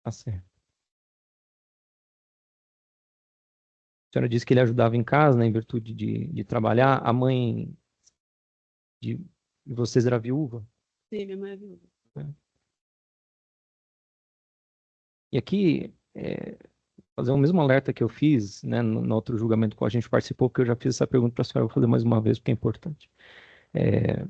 Tá certo. A senhora disse que ele ajudava em casa, né, em virtude de trabalhar. A mãe de, de vocês era viúva, Sim, minha mãe é viúva. né? E aqui, fazer o mesmo alerta que eu fiz, né, no outro julgamento que a gente participou, porque eu já fiz essa pergunta para a senhora, eu vou fazer mais uma vez, porque é importante. É,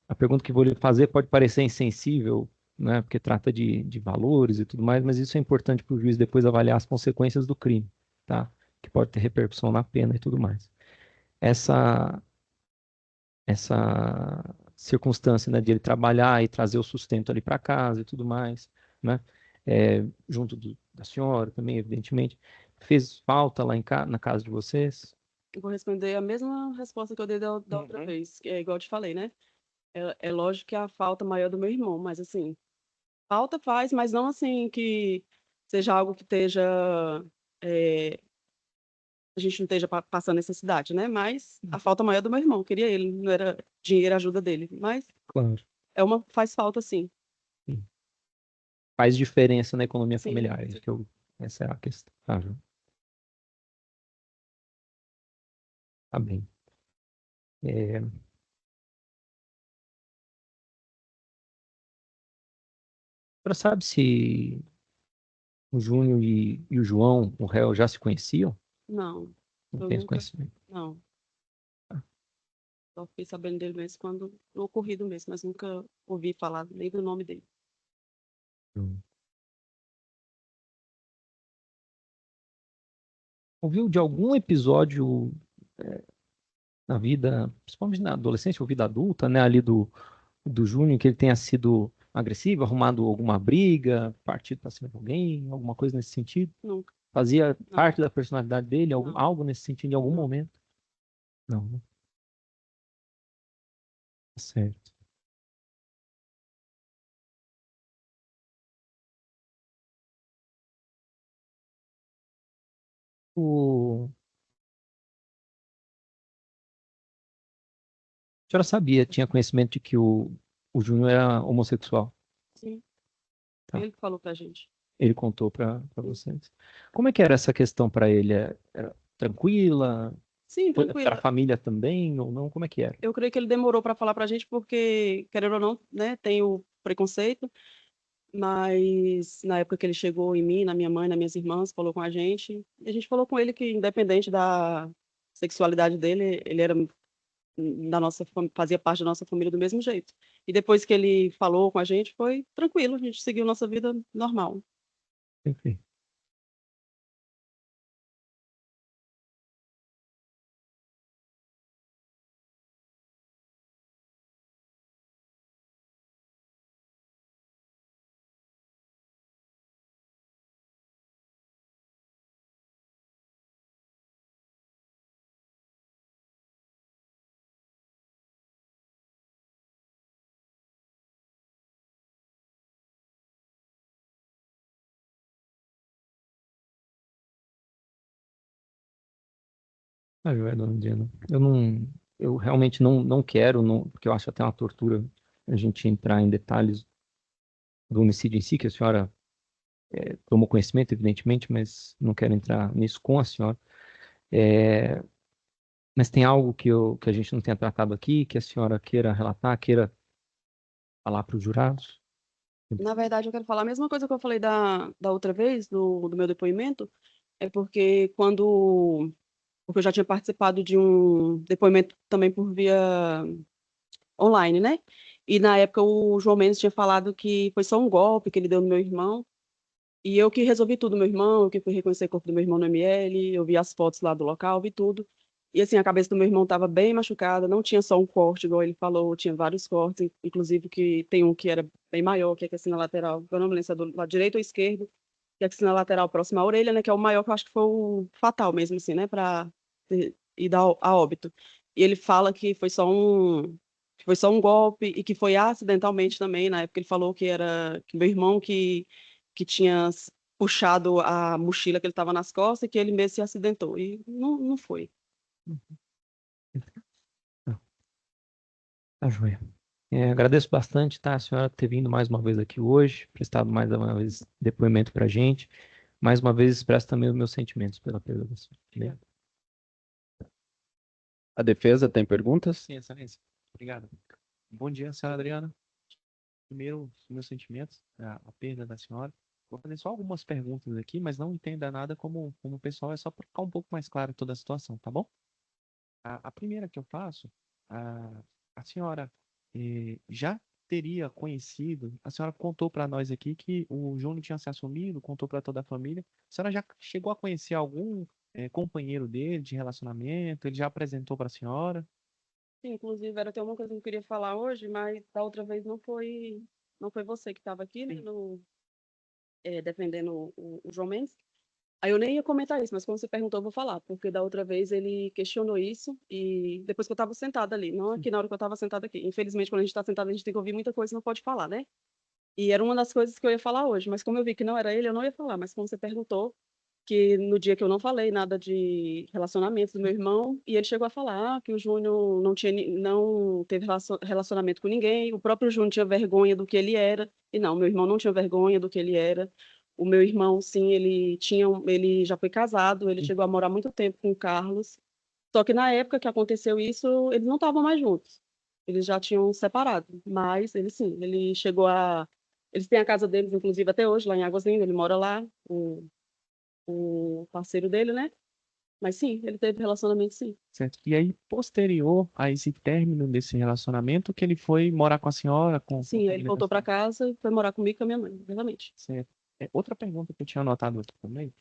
a pergunta que vou lhe fazer pode parecer insensível, né, porque trata de valores e tudo mais, mas isso é importante para o juiz depois avaliar as consequências do crime, tá? Que pode ter repercussão na pena e tudo mais. Essa, essa circunstância, né, de ele trabalhar e trazer o sustento ali para casa e tudo mais, né, junto da senhora também, evidentemente, fez falta lá na casa de vocês? Eu vou responder a mesma resposta que eu dei da outra Uhum. vez, que é igual eu te falei, né? É lógico que é a falta maior do meu irmão, mas assim, falta faz, mas não assim que seja algo que esteja. é, a gente não esteja passando necessidade, né? Mas a falta maior é do meu irmão, eu queria ele, não era dinheiro a ajuda dele. Mas Claro. faz falta sim. Sim. Faz diferença na economia Sim, familiar, essa é a questão. Tá, Ju? Tá bem. É, Você sabe se o Júnior e o João, o réu, já se conheciam? não, Não eu tem esse nunca, conhecimento. não. Só fiquei sabendo dele mesmo quando no ocorrido mesmo, mas nunca ouvi falar nem do nome dele. Hum. Ouviu de algum episódio na vida, principalmente na adolescência ou vida adulta, né, ali do Júnior, que ele tenha sido agressivo, arrumado alguma briga, partido para cima de alguém, alguma coisa nesse sentido? Nunca, Fazia não, parte da personalidade dele, não, algo nesse sentido em algum não. momento? Não, né? Tá certo. A senhora sabia, tinha conhecimento de que o Júnior era homossexual. Sim, Tá. ele que falou pra gente. Ele contou para vocês. Como é que era essa questão para ele? Era tranquila? Sim, Para a tranquila. família também ou não? Como é que era? Eu creio que ele demorou para falar pra gente porque, querendo ou não, né, tem o preconceito, mas na época que ele chegou em mim, na minha mãe, nas minhas irmãs, falou com a gente, e a gente falou com ele que independente da sexualidade dele, ele era fazia parte da nossa família do mesmo jeito. E depois que ele falou com a gente, foi tranquilo, a gente seguiu nossa vida normal. Enfim. Ah, joia, dona Diana. Eu realmente não quero, porque eu acho até uma tortura a gente entrar em detalhes do homicídio em si, que a senhora tomou conhecimento, evidentemente, mas não quero entrar nisso com a senhora. É, mas tem algo que a gente não tenha tratado aqui, que a senhora queira relatar, queira falar para os jurados? Na verdade, eu quero falar a mesma coisa que eu falei da outra vez, do meu depoimento, é porque porque eu já tinha participado de um depoimento também por via online, né? E na época o João Mendes tinha falado que foi só um golpe que ele deu no meu irmão. E eu que resolvi tudo, meu irmão, eu que fui reconhecer o corpo do meu irmão no ML, eu vi as fotos lá do local, vi tudo. E assim, a cabeça do meu irmão estava bem machucada, não tinha só um corte, igual ele falou, tinha vários cortes, inclusive que tem um que era bem maior, que é aqui na lateral, eu não me lembro se é do lado direito ou esquerdo, que é aqui na lateral próxima à orelha, né, que é o maior, que eu acho que foi o fatal mesmo, assim, né, para ir dar a óbito. E ele fala que foi só um golpe e que foi acidentalmente também, na época ele falou que era que meu irmão que tinha puxado a mochila que ele estava nas costas e que ele mesmo se acidentou. E não foi. Tá, joia. Agradeço bastante, tá, a senhora ter vindo mais uma vez aqui hoje, prestado mais uma vez depoimento para a gente. Mais uma vez expresso também os meus sentimentos pela perda da senhora. Né? A defesa tem perguntas? Sim, excelência. Obrigado. Bom dia, senhora Adriana. Primeiro, os meus sentimentos, a perda da senhora. Vou fazer só algumas perguntas aqui, mas não entenda nada como pessoal, é só para ficar um pouco mais claro toda a situação, tá bom? A primeira que eu faço, a senhora já teria conhecido, a senhora contou para nós aqui que o Júnior tinha se assumido, contou para toda a família. A senhora já chegou a conhecer algum companheiro dele de relacionamento? Ele já apresentou para a senhora? Sim, inclusive, era até uma coisa que eu queria falar hoje, mas da outra vez não foi você que estava aqui, né, Sim. defendendo o João Mendes. Aí eu nem ia comentar isso, mas como você perguntou, eu vou falar, porque da outra vez ele questionou isso e depois que eu estava sentada ali, não aqui na hora que eu estava sentada aqui. Infelizmente, quando a gente está sentada, a gente tem que ouvir muita coisa e não pode falar, né? E era uma das coisas que eu ia falar hoje, mas como eu vi que não era ele, eu não ia falar. Mas como você perguntou, que no dia que eu não falei nada de relacionamento do meu irmão, e ele chegou a falar que o Júnior não teve relacionamento com ninguém, o próprio Júnior tinha vergonha do que ele era, e não, meu irmão não tinha vergonha do que ele era. O meu irmão, sim, ele já foi casado, ele chegou a morar muito tempo com o Carlos, só que na época que aconteceu isso, eles não estavam mais juntos. Eles já tinham separado, mas ele sim, ele chegou a eles têm a casa deles, inclusive, até hoje, lá em Águas Lindas, ele mora lá, o parceiro dele, né? Mas sim, ele teve relacionamento, sim. Certo. E aí, posterior a esse término desse relacionamento, que ele foi morar com a senhora, com a Sim, aí ele família da voltou para senhora. casa e foi morar comigo e com a minha mãe, exatamente. Certo. Outra pergunta que eu tinha anotado aqui também.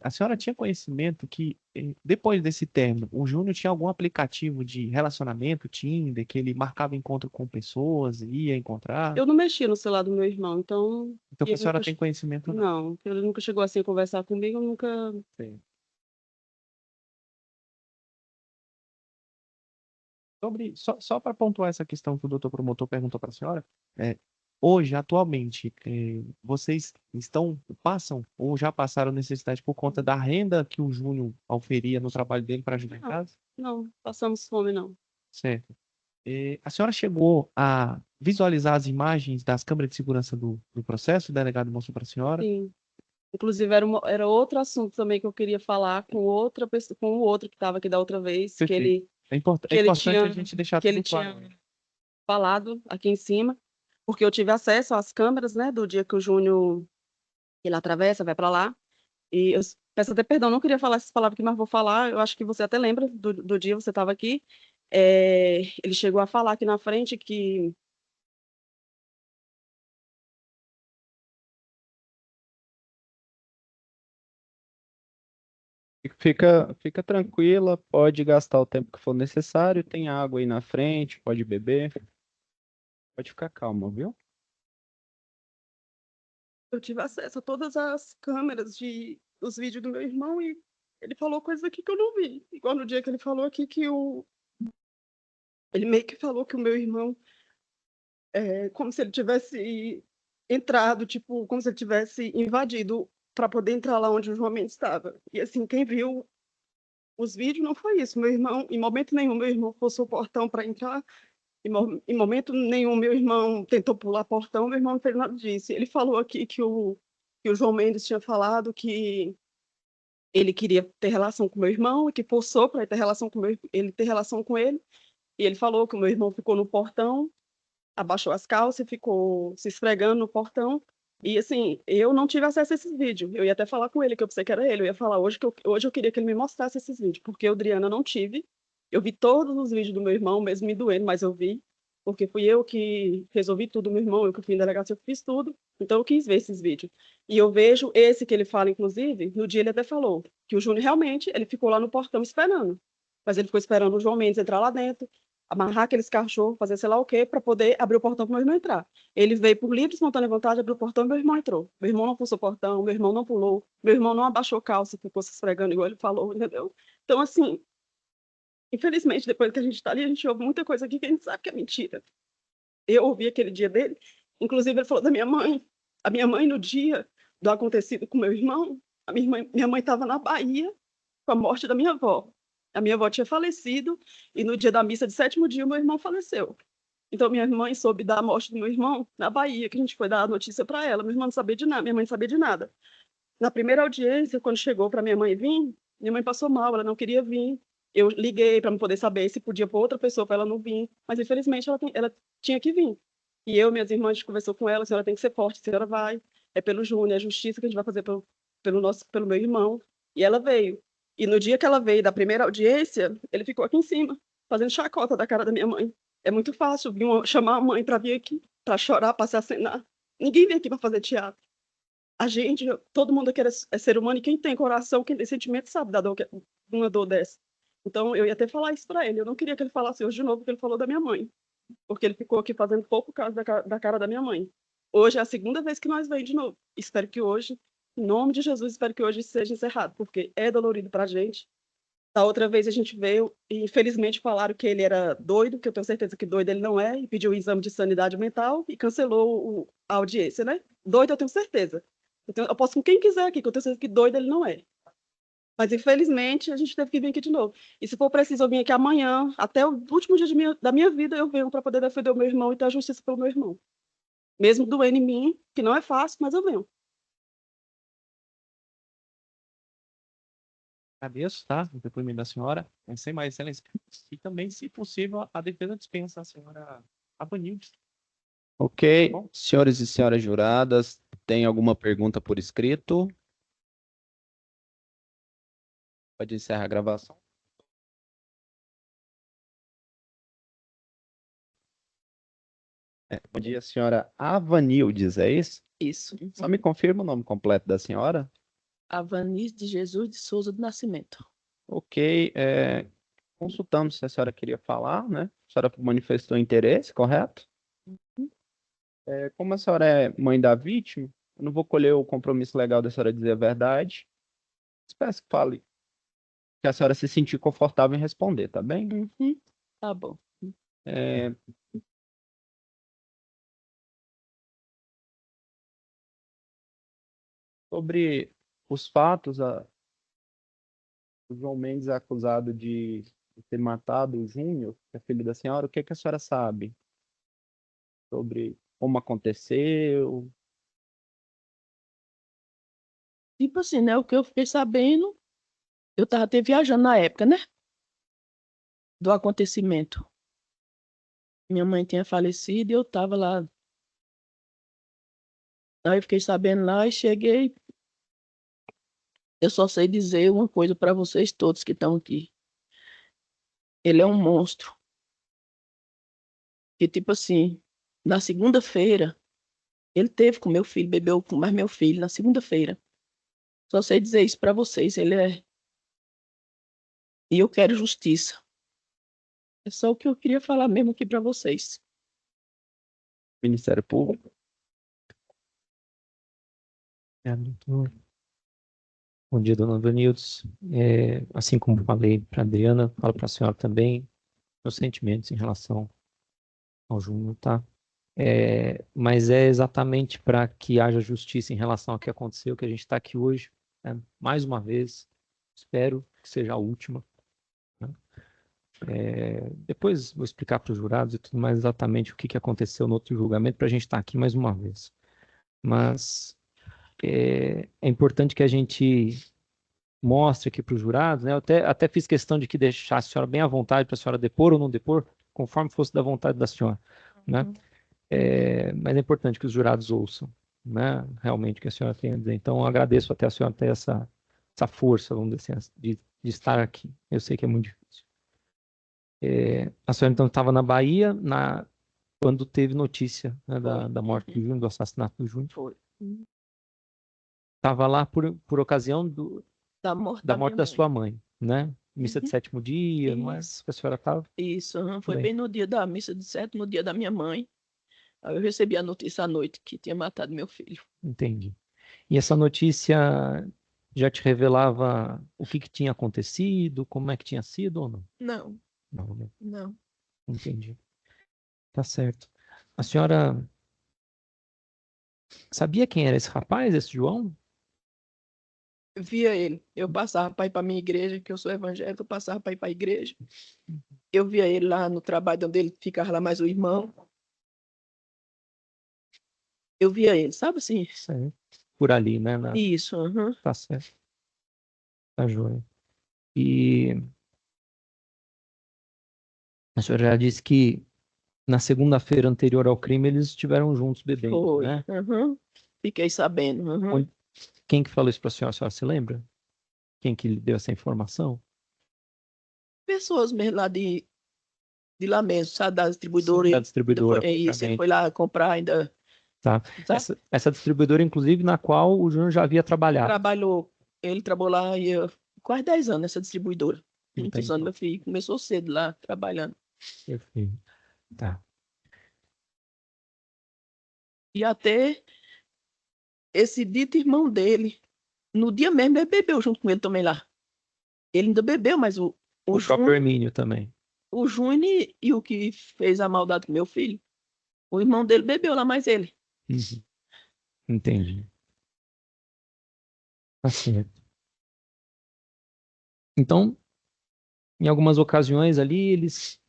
A senhora tinha conhecimento que, depois desse término, o Júnior tinha algum aplicativo de relacionamento, Tinder, que ele marcava encontro com pessoas, ia encontrar? Eu não mexia no celular do meu irmão, então. Então, E que a ele senhora nunca. tem conhecimento, não. Não, ele nunca chegou assim a conversar comigo, eu nunca. Certo. Só para pontuar essa questão que o doutor promotor perguntou para a senhora, é, hoje, atualmente, vocês passam ou já passaram necessidade por conta da renda que o Júnior oferia no trabalho dele para ajudar em Não. casa? Não, passamos fome, não. Certo. A senhora chegou a visualizar as imagens das câmeras de segurança do processo? O delegado mostrou para a senhora? Sim. Inclusive, era outro assunto também que eu queria falar com outra pessoa, com o outro que estava aqui da outra vez, que Perfeito. ele, É que importante ele a tinha, gente deixar que ele tudo claro. tinha falado aqui em cima, porque eu tive acesso às câmeras, né, do dia que o Júnior ele atravessa, vai para lá. E eu peço até perdão, não queria falar essas palavras aqui, mas vou falar. Eu acho que você até lembra do dia você estava aqui. Ele chegou a falar aqui na frente que Fica tranquila, pode gastar o tempo que for necessário, tem água aí na frente, pode beber. Pode ficar calma, viu? eu tive acesso a todas as câmeras dos vídeos do meu irmão e ele falou coisas aqui que eu não vi. Igual no dia que ele falou aqui ele meio que falou que o meu irmão como se ele tivesse entrado, tipo, como se ele tivesse invadido para poder entrar lá onde o João Mendes estava. E assim, quem viu os vídeos não foi isso. Meu irmão, em momento nenhum, meu irmão forçou o portão para entrar. Em momento nenhum, meu irmão tentou pular portão, meu irmão não fez nada disso. Ele falou aqui que o João Mendes tinha falado que ele queria ter relação com meu irmão e que forçou para ele ter relação com ele. E ele falou que o meu irmão ficou no portão, abaixou as calças e ficou se esfregando no portão. E assim, eu não tive acesso a esses vídeos. Eu ia até falar com ele, que eu pensei que era ele. Eu ia falar hoje hoje eu queria que ele me mostrasse esses vídeos, porque eu, Adriana, não tive. Eu vi todos os vídeos do meu irmão, mesmo me doendo, mas eu vi, porque fui eu que resolvi tudo, meu irmão, eu que fui em delegacia, eu fiz tudo. Então eu quis ver esses vídeos. E eu vejo esse que ele fala, inclusive, no dia ele até falou que o Júnior realmente, ele ficou lá no portão esperando. Mas ele ficou esperando o João Mendes entrar lá dentro, amarrar aqueles cachorros, fazer sei lá o quê, para poder abrir o portão para meu irmão entrar. Ele veio por livre, espontânea vontade, abriu o portão e meu irmão entrou. Meu irmão não pulsou o portão, meu irmão não pulou, meu irmão não abaixou calça, ficou se esfregando igual ele falou, entendeu? Então, assim, infelizmente, depois que a gente está ali, a gente ouve muita coisa aqui que a gente sabe que é mentira. Eu ouvi aquele dia dele, inclusive ele falou da minha mãe. A minha mãe, no dia do acontecido com meu irmão, minha mãe estava na Bahia com a morte da minha avó. A minha avó tinha falecido e no dia da missa de sétimo dia, o meu irmão faleceu. Então, minha mãe soube da morte do meu irmão na Bahia, que a gente foi dar a notícia para ela. Minha irmã não sabia de nada, minha mãe não sabia de nada. Na primeira audiência, quando chegou para minha mãe vir, minha mãe passou mal, ela não queria vir. Eu liguei para poder saber se podia pôr outra pessoa para ela não vir, mas infelizmente ela tinha que vir. E eu, minhas irmãs, a gente conversou com ela, a senhora tem que ser forte, a senhora vai, é pelo Júnior, é a justiça que a gente vai fazer pelo meu irmão. E ela veio. E no dia que ela veio da primeira audiência, ele ficou aqui em cima, fazendo chacota da cara da minha mãe. É muito fácil chamar a mãe para vir aqui, para chorar, para se acenar. Ninguém vem aqui para fazer teatro. A gente, todo mundo aqui é ser humano e quem tem coração, quem tem sentimento, sabe da dor, uma dor dessa. Então, eu ia até falar isso para ele. Eu não queria que ele falasse hoje de novo o que ele falou da minha mãe, porque ele ficou aqui fazendo pouco caso da cara da minha mãe. Hoje é a segunda vez que nós vem de novo. Espero que hoje, em nome de Jesus, espero que hoje seja encerrado, porque é dolorido para a gente. Da outra vez a gente veio e, infelizmente, falaram que ele era doido, que eu tenho certeza que doido ele não é, e pediu o exame de sanidade mental e cancelou a audiência, né? Doido eu tenho certeza. Eu posso com quem quiser aqui, que eu tenho certeza que doido ele não é. Mas, infelizmente, a gente teve que vir aqui de novo. E se for preciso, eu vim aqui amanhã, até o último dia da minha vida, eu venho para poder defender o meu irmão e ter a justiça pelo meu irmão. Mesmo doendo em mim, que não é fácil, mas eu venho. Agradeço, tá? O depoimento da senhora. Sem mais excelência. E também, se possível, a defesa dispensa a senhora Avanildes. Ok. Bom. Senhores e senhoras juradas, tem alguma pergunta por escrito? Pode encerrar a gravação. Bom dia, senhora Avanildes, é isso? Isso. Só me confirma o nome completo da senhora? Avanis de Jesus de Souza do Nascimento. Ok. Consultamos se a senhora queria falar, né? A senhora manifestou interesse, correto? Como a senhora é mãe da vítima, eu não vou colher o compromisso legal da senhora dizer a verdade. Peço que fale, que a senhora se sentir confortável em responder, tá bem? Uhum. Tá bom. Sobre os fatos, o João Mendes é acusado de ter matado o Júnior, que é filho da senhora. O que é que a senhora sabe sobre como aconteceu? Tipo assim, né? O que eu fiquei sabendo, eu tava até viajando na época, né? Do acontecimento. Minha mãe tinha falecido e eu tava lá. Aí eu fiquei sabendo lá e cheguei. Eu só sei dizer uma coisa para vocês todos que estão aqui. Ele é um monstro. Que tipo assim, na segunda-feira, ele teve com meu filho, bebeu com mais meu filho na segunda-feira. Só sei dizer isso para vocês. Ele é. E eu quero justiça. É só o que eu queria falar mesmo aqui para vocês. Ministério Público? Doutor. Bom dia, dona Vanildes. Assim como falei para a Adriana, falo para a senhora também meus sentimentos em relação ao Júnior, tá? Mas é exatamente para que haja justiça em relação ao que aconteceu que a gente está aqui hoje, né? Mais uma vez, espero que seja a última, né? Depois vou explicar para os jurados e tudo mais exatamente o que aconteceu no outro julgamento para a gente estar aqui mais uma vez. Mas é importante que a gente mostre aqui para os jurados, né? Eu até fiz questão de que deixasse a senhora bem à vontade para a senhora depor ou não depor, conforme fosse da vontade da senhora, né? Mas é importante que os jurados ouçam, né? Realmente o que a senhora tem a dizer. Então, eu agradeço até a senhora ter essa força, vamos dizer assim, de estar aqui. Eu sei que é muito difícil. A senhora, então, estava na Bahia quando teve notícia, né, da morte do Júnior, do assassinato do Júnior. Foi. Estava lá por ocasião Da morte da da morte minha da mãe. sua mãe, né? Missa de sétimo dia, não é? Isso. Que a senhora estava? Isso, foi Bem. bem no dia da missa de sétimo dia da minha mãe. Aí eu recebi a notícia à noite que tinha matado meu filho. Entendi. E essa notícia já te revelava o que tinha acontecido, como é que tinha sido ou não? Não, Não, né? não. Entendi. Tá certo. A senhora sabia quem era esse rapaz, esse João? Via ele. Eu passava para ir para minha igreja, que eu sou evangélico, eu passava para ir para a igreja. Eu via ele lá no trabalho onde ele ficava lá mais o irmão. Eu via ele, sabe assim? Certo. Por ali, né? Isso, Tá certo. Tá joia. E a senhora já disse que na segunda-feira anterior ao crime eles estiveram juntos bebendo, foi. né? Fiquei sabendo. Quem que falou isso para a senhora se lembra? Quem que lhe deu essa informação? Pessoas mesmo lá de lá mesmo, sabe, da distribuidora. Sim, da distribuidora. É isso, ele foi lá comprar ainda. Tá. Sabe? Essa distribuidora, inclusive, na qual o Júnior já havia trabalhado. Ele trabalhou lá quase 10 anos nessa distribuidora. Muitos Entendi. anos, meu filho começou cedo lá, trabalhando. Perfeito. Tá. E até esse dito irmão dele, no dia mesmo, ele bebeu junto com ele também lá. Ele ainda bebeu, mas o próprio Hermínio também. o Júnior e o que fez a maldade com meu filho, o irmão dele bebeu lá mais ele. Uhum. Entendi. Tá certo. Então, em algumas ocasiões ali, eles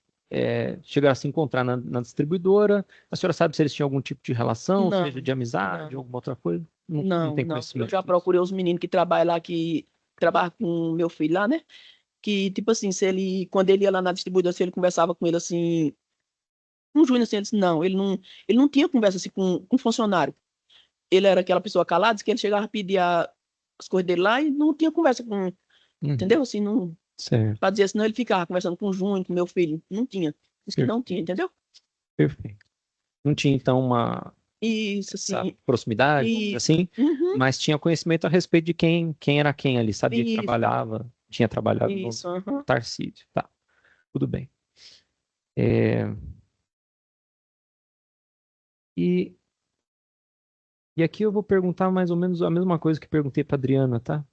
chegaram a se encontrar na distribuidora. A senhora sabe se eles tinham algum tipo de relação, Não, seja de amizade, não. alguma outra coisa? Não, tem não. conhecimento Eu já disso. procurei os meninos que trabalham lá, que trabalham com meu filho lá, né? Que, tipo assim, quando ele ia lá na distribuidora, se ele conversava com ele assim, com o Júnior, assim, ele disse, não, ele não tinha conversa assim com funcionário. Ele era aquela pessoa calada, disse que ele chegava a pedir as coisas dele lá e não tinha conversa com, entendeu? Assim, não, Certo. pra dizer assim, não, ele ficava conversando com o Júnior, com meu filho. Não tinha. Disse que não tinha, entendeu? Perfeito. Não tinha, então, Isso, essa assim. proximidade, vamos dizer assim, mas tinha conhecimento a respeito de quem era quem ali, sabia que Isso. tinha trabalhado Isso, no Tarcísio. Tá, tudo bem. E aqui eu vou perguntar mais ou menos a mesma coisa que perguntei para Adriana, tá?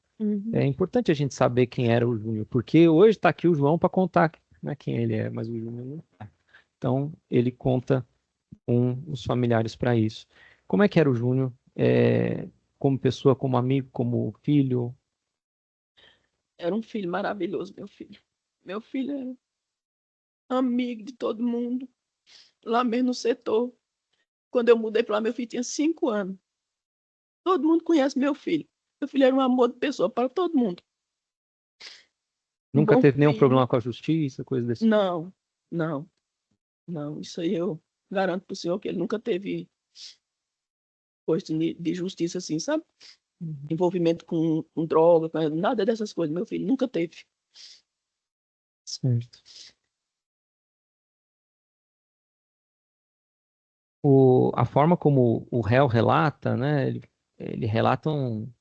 É importante a gente saber quem era o Júnior, porque hoje está aqui o João para contar, né, quem ele é, mas o Júnior não tá. Então, ele conta com os familiares para isso. Como é que era o Júnior? como pessoa, como amigo, como filho? Era um filho maravilhoso, meu filho. Meu filho era amigo de todo mundo, lá mesmo no setor. Quando eu mudei para lá, meu filho tinha 5 anos. Todo mundo conhece meu filho. Meu filho era um amor de pessoa para todo mundo. Um Nunca bom teve nenhum filho. problema com a justiça, coisa desse tipo? Não, não, não. Isso aí eu garanto para o senhor que ele nunca teve coisa de justiça assim, sabe? Envolvimento com droga, com nada dessas coisas. Meu filho nunca teve. Certo. A forma como o réu relata, né? Ele relata um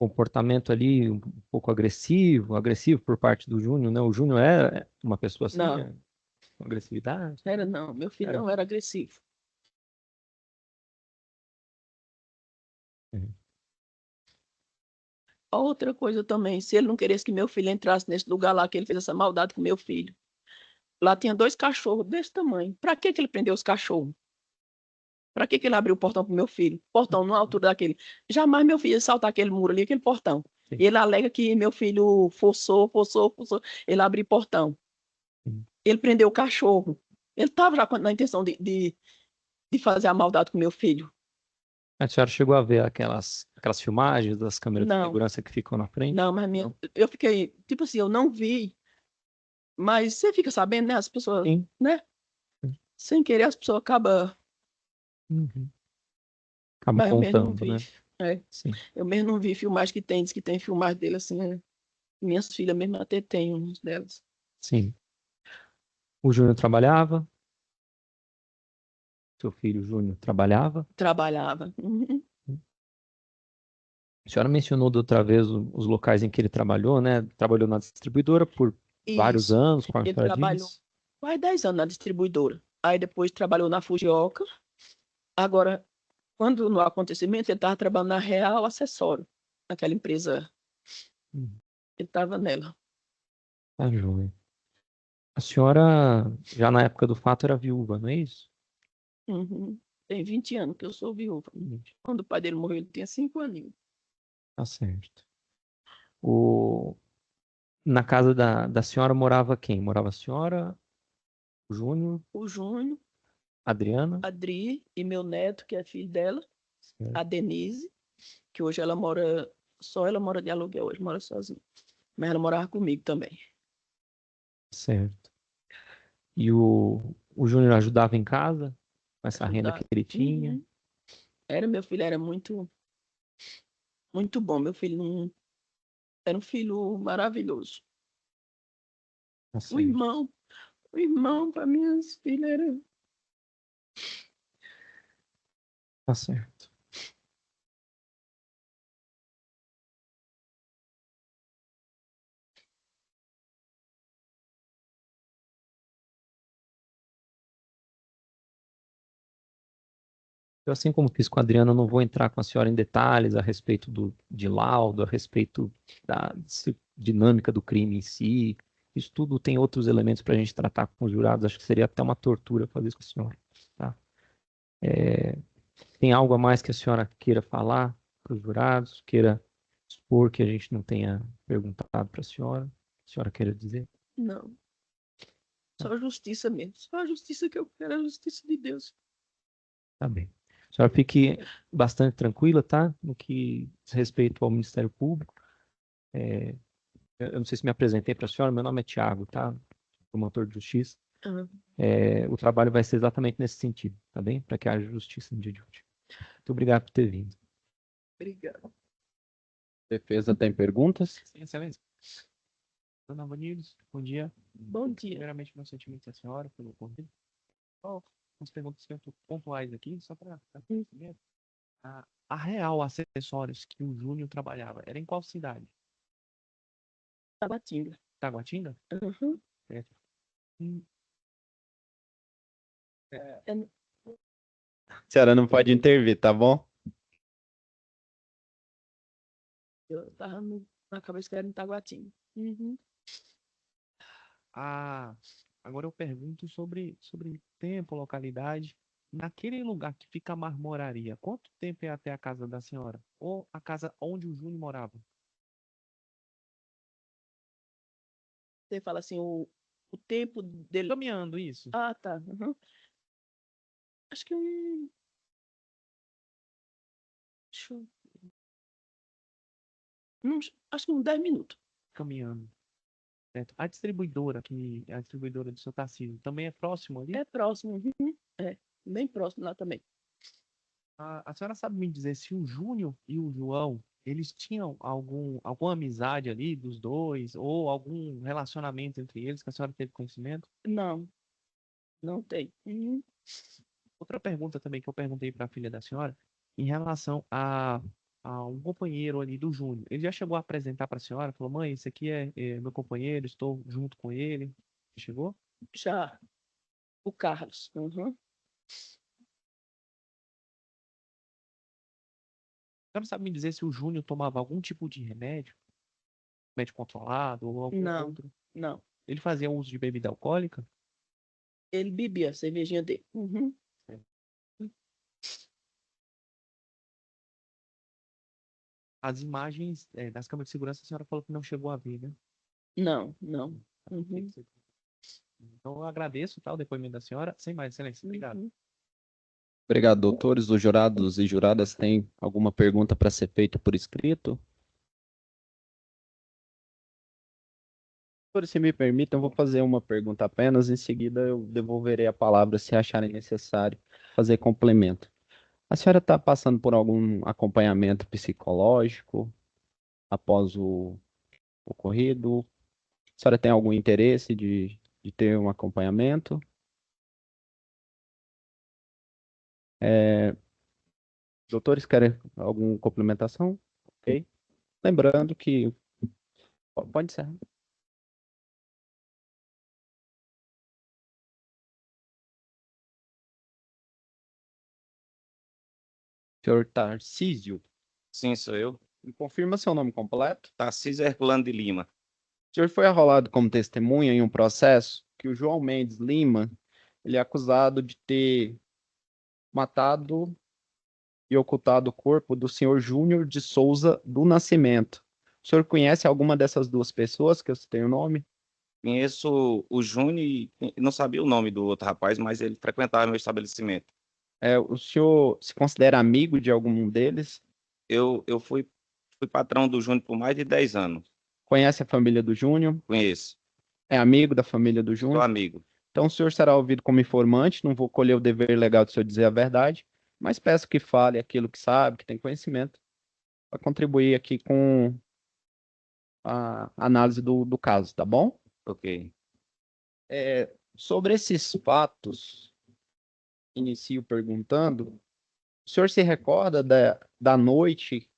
comportamento ali um pouco agressivo por parte do Júnior, né? O Júnior é uma pessoa assim, Não, com agressividade? era não. Meu filho Era. não era agressivo. Uhum. Outra coisa também, se ele não queresse que meu filho entrasse nesse lugar lá, que ele fez essa maldade com meu filho. Lá tinha 2 cachorros desse tamanho. Pra que ele prendeu os cachorros? Pra que ele abriu o portão pro meu filho? Portão numa altura daquele. Jamais meu filho ia saltar aquele muro ali, aquele portão. Sim. E ele alega que meu filho forçou. Ele abriu o portão. Sim. Ele prendeu o cachorro. Ele estava já na intenção de fazer a maldade com meu filho. A senhora chegou a ver aquelas filmagens das câmeras de Não, segurança que ficam na frente? não, mas Não? eu fiquei, tipo assim, eu não vi, mas você fica sabendo, né? As pessoas, Sim. né? Sem querer, as pessoas acabam. Uhum. Acaba Mas eu mesmo não contando, vi. né? É, Sim. eu mesmo não vi filmagem que tem, diz que tem filmagem dele assim, né? Minhas filhas mesmo até tem uns delas. Sim. O Júnior trabalhava? Seu filho Júnior trabalhava? Trabalhava. Uhum. A senhora mencionou da outra vez os locais em que ele trabalhou, né? Trabalhou na distribuidora por vários Isso. anos, como a Ele senhora trabalhou disse. quase 10 anos na distribuidora. Aí depois trabalhou na Fujioka. Agora, quando no acontecimento, ele estava trabalhando na Real Acessório, naquela empresa. Uhum. Ele estava nela. Tá joia. A senhora, já na época do fato, era viúva, não é isso? Uhum. Tem 20 anos que eu sou viúva. Quando o pai dele morreu, ele tinha 5 aninhos. Tá certo. O... Na casa da senhora morava quem? Morava a senhora, o Júnior, O Júnior, a Adriana? a Dri e meu neto, que é filho dela, Certo. a Denise, que hoje ela mora, só ela mora de aluguel, hoje mora sozinha. Mas ela morava comigo também. Certo. E o Júnior ajudava em casa, com essa renda que Ajudava. ele tinha? Uhum. Era, meu filho era muito, muito bom. Meu filho não, era um filho maravilhoso. Tá O certo. irmão, o irmão para minhas filhas era. Tá certo. Eu, assim como fiz com a Adriana, não vou entrar com a senhora em detalhes a respeito de laudo, a respeito da dinâmica do crime em si. Isso tudo tem outros elementos para a gente tratar com os jurados. Acho que seria até uma tortura fazer isso com a senhora. Tá? Tem algo a mais que a senhora queira falar para os jurados? Queira expor que a gente não tenha perguntado para a senhora? A senhora queira dizer? Não, só a justiça mesmo. Só a justiça que eu quero, a justiça de Deus. Tá bem. A senhora fique bastante tranquila, tá? No que diz respeito ao Ministério Público. Eu não sei se me apresentei para a senhora, meu nome é Tiago, tá? Promotor de justiça. Ah, O trabalho vai ser exatamente nesse sentido, tá bem? Para que haja justiça no dia de hoje. Muito obrigado por ter vindo. obrigada. Defesa tem perguntas? Sim, excelência. Dona Vanildes, bom dia. Bom dia. Primeiramente, meu sentimento à senhora pelo convite. Só umas perguntas pontuais aqui, só para conhecimento. A Real Acessórios que o Júnior trabalhava, era em qual cidade? Tabatinga. Taguatinga? Uhum. Certo. Hum, A senhora não pode intervir, tá bom? Eu tava na cabeça que era em Taguatinga. Uhum. agora eu pergunto sobre tempo, localidade. naquele lugar que fica a marmoraria, quanto tempo é até a casa da senhora? Ou a casa onde o Júnior morava? Você fala assim, o tempo dele. Caminhando isso. Ah, tá. Uhum. Acho que deixa eu- não, acho que uns 10 minutos. Caminhando. Certo? A distribuidora, que é a distribuidora do seu Tarcísio, também é próximo ali? É próximo. Uhum. É, bem próximo lá também. A senhora sabe me dizer se o Júnior e o João, eles tinham alguma amizade ali dos dois, ou algum relacionamento entre eles que a senhora teve conhecimento? Não, não tem. Uhum. Outra pergunta também que eu perguntei para a filha da senhora, em relação a um companheiro ali do Júnior. Ele já chegou a apresentar para a senhora? Falou, mãe, esse aqui é meu companheiro, estou junto com ele. Chegou? Já, o Carlos. Uhum. A senhora sabe me dizer se o Júnior tomava algum tipo de remédio? Remédio controlado ou algum Não, outro? não. Ele fazia uso de bebida alcoólica? Ele bebia a cervejinha dele. Uhum. As imagens das câmeras de segurança, a senhora falou que não chegou a ver, né? Não, não. Uhum. Então, eu agradeço, tá, o depoimento da senhora. Sem mais, excelência. Obrigado. Uhum. Obrigado, doutores. Os jurados e juradas têm alguma pergunta para ser feita por escrito? Se me permitem, eu vou fazer uma pergunta apenas, em seguida eu devolverei a palavra se acharem necessário fazer complemento. A senhora está passando por algum acompanhamento psicológico após o ocorrido? A senhora tem algum interesse de ter um acompanhamento? Doutores, querem alguma complementação? Ok. Lembrando que... Pode ser. Senhor Tarcísio, Sim, sou eu. me confirma seu nome completo? Tarcísio Herculano de Lima. O senhor foi arrolado como testemunha em um processo que o João Mendes Lima, ele é acusado de ter matado e ocultado o corpo do senhor Júnior de Souza do Nascimento. O senhor conhece alguma dessas duas pessoas que eu citei o nome? Conheço o Júnior e não sabia o nome do outro rapaz, mas ele frequentava meu estabelecimento. O senhor se considera amigo de algum deles? Eu fui patrão do Júnior por mais de 10 anos. Conhece a família do Júnior? Conheço. É amigo da família do Sou Júnior? amigo. Então, o senhor será ouvido como informante, não vou colher o dever legal do senhor dizer a verdade, mas peço que fale aquilo que sabe, que tem conhecimento, para contribuir aqui com a análise do caso, tá bom? Ok. Sobre esses fatos, inicio perguntando, o senhor se recorda da noite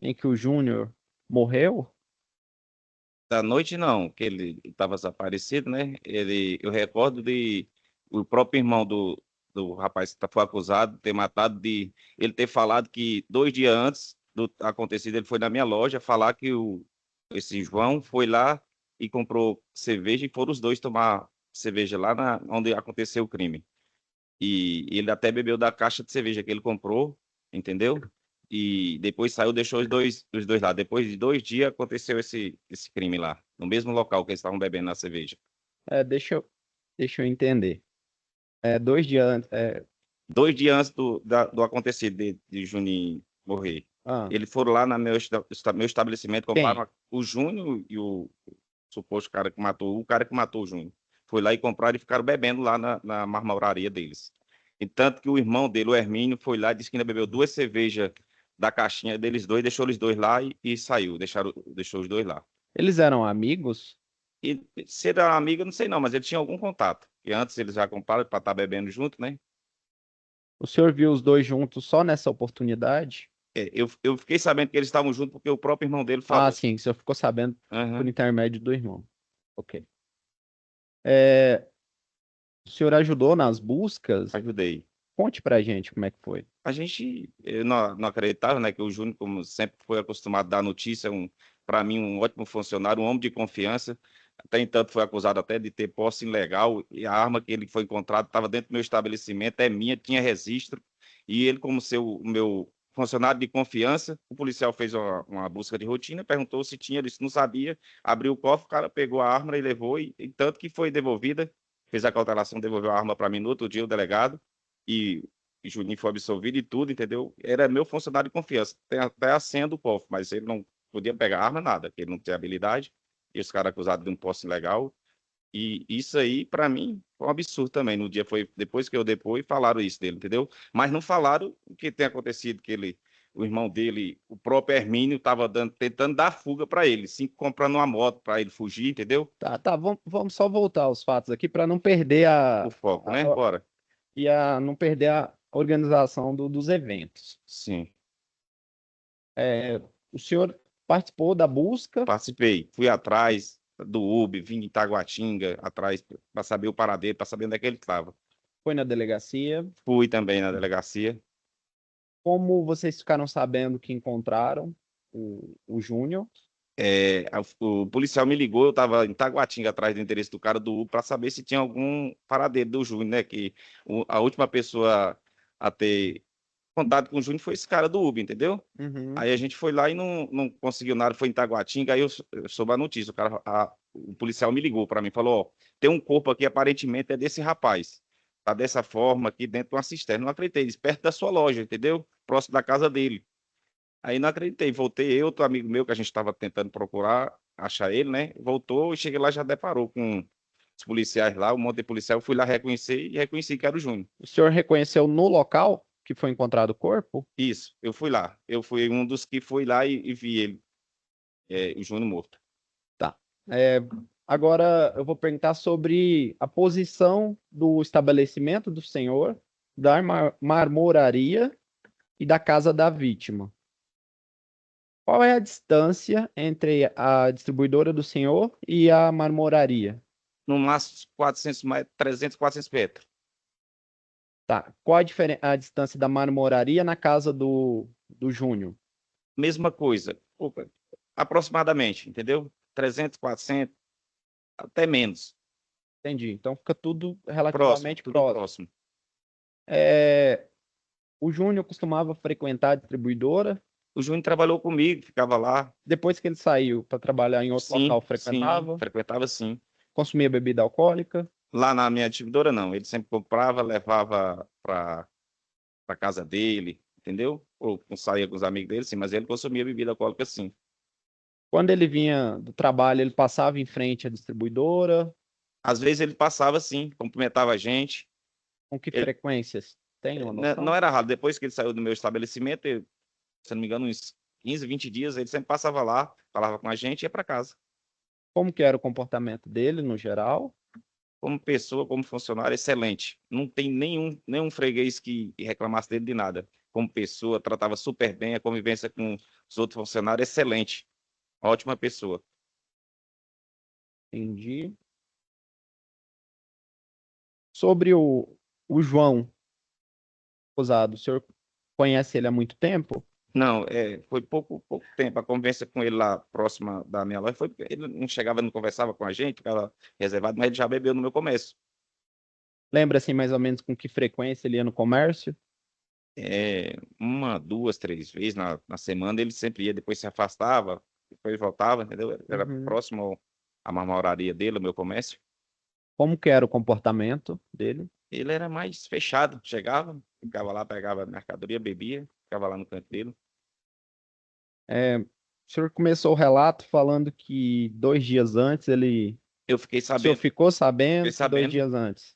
em que o Júnior morreu? Da noite não, que ele estava desaparecido, né? Eu recordo de o próprio irmão do rapaz que foi acusado de ter matado, de ele ter falado que 2 dias antes do acontecido, ele foi na minha loja falar que esse João foi lá e comprou cerveja e foram os dois tomar cerveja lá onde aconteceu o crime. E ele até bebeu da caixa de cerveja que ele comprou, entendeu? E depois saiu, deixou os dois lá. Depois de 2 dias aconteceu esse crime lá, no mesmo local que eles estavam bebendo na cerveja. Deixa eu entender. 2 dias antes. 2 dias antes do acontecido de Juninho morrer. Eles foram lá no meu estabelecimento, compraram o Júnior e o suposto cara que matou, o cara que matou o Júnior. Foi lá e compraram e ficaram bebendo lá na marmoraria deles. E tanto que o irmão dele, o Hermínio, foi lá e disse que ainda bebeu 2 cervejas da caixinha deles dois, deixou eles dois lá e saiu, deixou os dois lá. Eles eram amigos? E se era amigo, eu não sei não, mas ele tinha algum contato. E antes eles já compraram para estar bebendo junto, né? O senhor viu os dois juntos só nessa oportunidade? Eu fiquei sabendo que eles estavam juntos porque o próprio irmão dele falou. Sim, o senhor ficou sabendo por Uhum. intermédio do irmão. Ok. O senhor ajudou nas buscas? Ajudei. Conte pra gente como é que foi. Eu não acreditava, né, que o Júnior, como sempre foi acostumado a dar notícia, para mim, um ótimo funcionário, um homem de confiança, até então foi acusado até de ter posse ilegal, e a arma que ele foi encontrado estava dentro do meu estabelecimento, é minha, tinha registro, e ele, como o meu funcionário de confiança, o policial fez uma busca de rotina, perguntou se tinha, ele disse não sabia, abriu o cofre, o cara pegou a arma e levou, e tanto que foi devolvida, fez a cautelação, devolveu a arma para mim no outro dia, o delegado, e Juninho foi absolvido e tudo, entendeu? Era meu funcionário de confiança, tem até a senha do cofre, mas ele não podia pegar arma, nada, porque ele não tinha habilidade, e os caras acusados de um posse ilegal, e isso aí, para mim, foi um absurdo também. No dia foi, depois que eu depôs, falaram isso dele, entendeu? Mas não falaram o que tem acontecido, que ele, o irmão dele, o próprio Hermínio, estava tentando dar fuga para ele, sim, comprando uma moto para ele fugir, entendeu? Tá, vamos só voltar aos fatos aqui para não perder O foco, né? a- Bora. não perder a organização dos eventos. Sim, O senhor participou da busca, participei. Fui atrás do UB, vim em Itaguatinga, atrás para saber o paradeiro, para saber onde é que ele estava. foi na delegacia. Fui também na delegacia. Como vocês ficaram sabendo que encontraram o Júnior? O policial me ligou, eu estava em Taguatinga, atrás do endereço do cara do Uber, para saber se tinha algum paradeiro do Júnior, né? Que a última pessoa a ter contato com o Júnior foi esse cara do Uber, entendeu? Uhum. Aí a gente foi lá e não conseguiu nada, foi em Taguatinga, aí eu soube a notícia, o policial me ligou para mim, falou, ó, tem um corpo aqui, aparentemente é desse rapaz, tá dessa forma aqui dentro de uma cisterna, não acreditei, disse, perto da sua loja, entendeu? Próximo da casa dele. Aí não acreditei, voltei eu, outro amigo meu que a gente estava tentando procurar, achar ele, né? Voltou e cheguei lá já deparou com os policiais lá, um monte de policial, eu fui lá reconhecer e reconheci que era o Júnior. O senhor reconheceu no local que foi encontrado o corpo? Isso, eu fui lá, eu fui um dos que foi lá e vi ele, o Júnior morto. Agora eu vou perguntar sobre a posição do estabelecimento do senhor, da marmoraria e da casa da vítima. Qual é a distância entre a distribuidora do senhor e a marmoraria? No máximo 400 metros, 300, 400 metros. Tá. Qual a distância da marmoraria na casa do Júnior? Mesma coisa, aproximadamente, entendeu? 300, 400, até menos. Entendi. Então fica tudo relativamente Tudo próximo. próximo. O Júnior costumava frequentar a distribuidora. O Júnior trabalhou comigo, ficava lá. Depois que ele saiu para trabalhar em outro local, frequentava. Sim, frequentava sim. Consumia bebida alcoólica. Lá na minha distribuidora, não. Ele sempre comprava, levava para casa dele, entendeu? Ou saía com os amigos dele, sim, mas ele consumia bebida alcoólica, sim. Quando ele vinha do trabalho, ele passava em frente à distribuidora. Às vezes ele passava, sim, cumprimentava a gente. Com que Ele- frequências? Tem uma noção? Não era raro. Depois que ele saiu do meu estabelecimento, se não me engano, uns 15, 20 dias, ele sempre passava lá, falava com a gente e ia para casa. Como que era o comportamento dele, no geral? Como pessoa, como funcionário, excelente. Não tem nenhum freguês que reclamasse dele de nada. Como pessoa, tratava super bem, a convivência com os outros funcionários, excelente. Ótima pessoa. Entendi. Sobre o João acusado, o senhor conhece ele há muito tempo? Não, foi pouco tempo. A convivência com ele lá, próxima da minha loja, ele não chegava, não conversava com a gente, ficava reservado, mas ele já bebeu no meu comércio. Lembra, assim, mais ou menos com que frequência ele ia no comércio? Uma, duas, três vezes na semana, ele sempre ia, depois se afastava, depois voltava, entendeu? Era Uhum. próximo à marmoraria dele, o meu comércio. Como que era o comportamento dele? Ele era mais fechado, chegava, ficava lá, pegava mercadoria, bebia, ficava lá no canto dele. O senhor começou o relato falando que 2 dias antes Eu fiquei O senhor sabendo, ficou sabendo Fiquei que 2 sabendo. dias antes.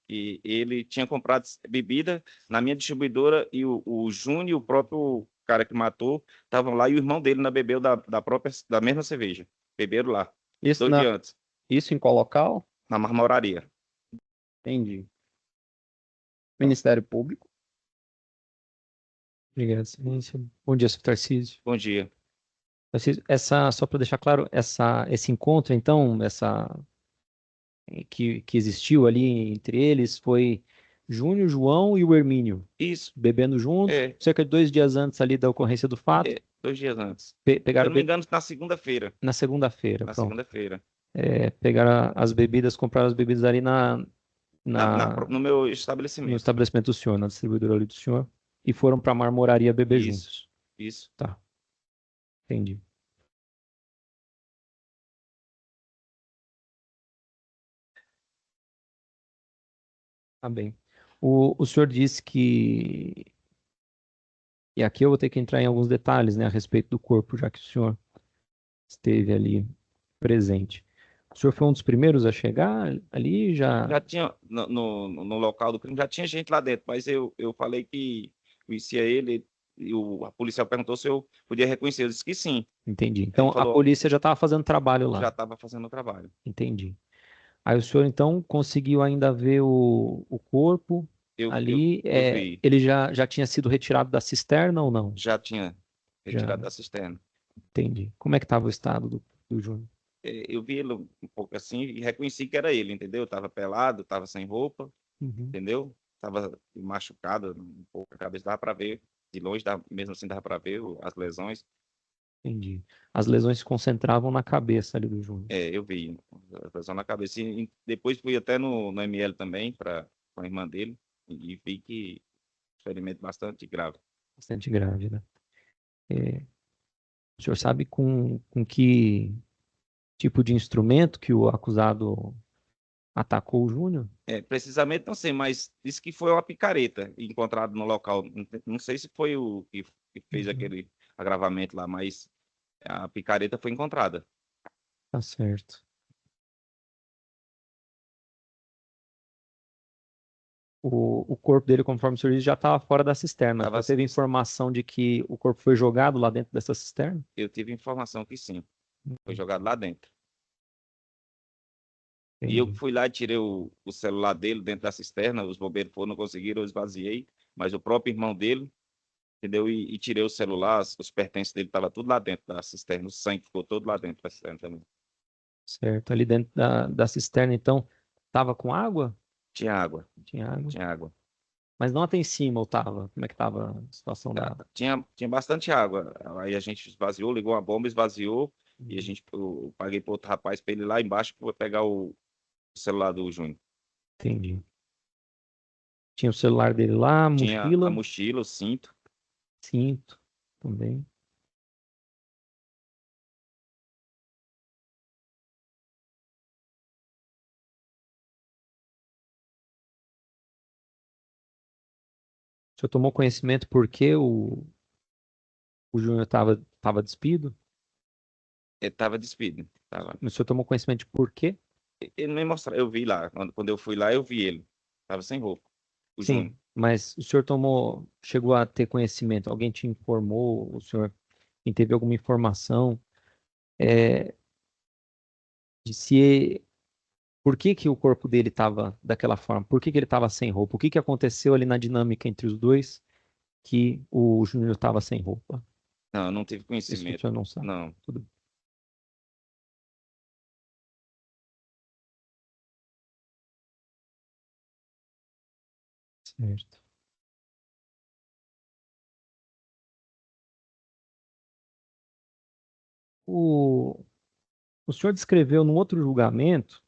que ele tinha comprado bebida na minha distribuidora e o Júnior, o próprio cara que matou, estavam lá e o irmão dele bebeu da mesma cerveja. Beberam lá, Isso, 2 dias antes, isso em qual local? na marmoraria. Entendi. Ministério Público. Obrigado, excelência. Bom dia, senhor Tarcísio. Bom dia. Tarcísio, só para deixar claro, esse encontro, então, que existiu ali entre eles foi Júnior, João e o Hermínio Isso, bebendo junto, cerca de 2 dias antes ali da ocorrência do fato, 2 dias antes. Se eu pegaram não me engano, na segunda-feira. na segunda-feira. Na Pronto. segunda-feira. pegaram as bebidas, compraram as bebidas ali No meu no estabelecimento. estabelecimento do senhor, na distribuidora ali do senhor, e foram para a marmoraria beber Isso. juntos. Isso. Tá, entendi. Tá bem. O senhor disse que. E aqui eu vou ter que entrar em alguns detalhes, né, a respeito do corpo, já que o senhor esteve ali presente. O senhor foi um dos primeiros a chegar ali? Já tinha, no local do crime, já tinha gente lá dentro, mas eu falei que conhecia ele, e a policial perguntou se eu podia reconhecer. Eu disse que sim. Entendi. Ele Então a falou, polícia já estava fazendo trabalho lá. já estava fazendo o trabalho. Entendi. Aí o senhor então conseguiu ainda ver o corpo Eu ali. vi, Ele já tinha sido retirado da cisterna ou não? já tinha retirado Já. da cisterna. Entendi. Como é que estava o estado do Júnior? Eu vi ele um pouco assim e reconheci que era ele, entendeu? Estava pelado, estava sem roupa, Uhum. entendeu? Estava machucado um pouco, a cabeça dava para ver, de longe, mesmo assim dava para ver as lesões. Entendi. As lesões se concentravam na cabeça ali do Júnior. Eu vi a lesão na cabeça. E depois fui até no ML também, com a irmã dele, e vi que ferimento bastante grave. Bastante grave, né? O senhor sabe com que tipo de instrumento que o acusado atacou o Júnior? Precisamente não sei, mas disse que foi uma picareta encontrada no local. Não sei se foi o que fez aquele agravamento lá, mas a picareta foi encontrada. Tá certo. O corpo dele, conforme o senhor disse, já estava fora da cisterna. Tava- Você teve informação de que o corpo foi jogado lá dentro dessa cisterna? Eu tive informação que sim, foi jogado lá dentro. E eu Entendi. fui lá e tirei o celular dele dentro da cisterna, os bombeiros foram, não conseguiram, eu esvaziei, mas o próprio irmão dele, entendeu? E tirei o celular, os pertences dele estavam tudo lá dentro da cisterna, o sangue ficou todo lá dentro da cisterna também. Certo. Ali dentro da cisterna, então, estava com água? Tinha água, Tinha água. tinha água. Mas não até em cima, ou tava? Como é que estava a situação da água? Tinha bastante água. Aí a gente esvaziou, ligou uma bomba, esvaziou, e eu paguei para outro rapaz para ele ir lá embaixo para pegar o celular do Júnior. Entendi. Tinha o celular dele lá, Tinha a mochila, mochila, o cinto. cinto também. O senhor tomou conhecimento por que o Júnior estava despido? Ele estava despido. O senhor tomou conhecimento de por quê? Ele me mostrou, eu vi lá. Quando eu fui lá, eu vi ele. Estava sem roupa. O Júnior. Sim, mas o senhor chegou a ter conhecimento? Alguém te informou? O senhor teve alguma informação de se por que o corpo dele estava daquela forma? Por que ele estava sem roupa? O que aconteceu ali na dinâmica entre os dois que o Júnior estava sem roupa? Não, eu não tive Isso que o conhecimento. senhor não sabe. Não. Tudo bem. Certo. O senhor descreveu num outro julgamento,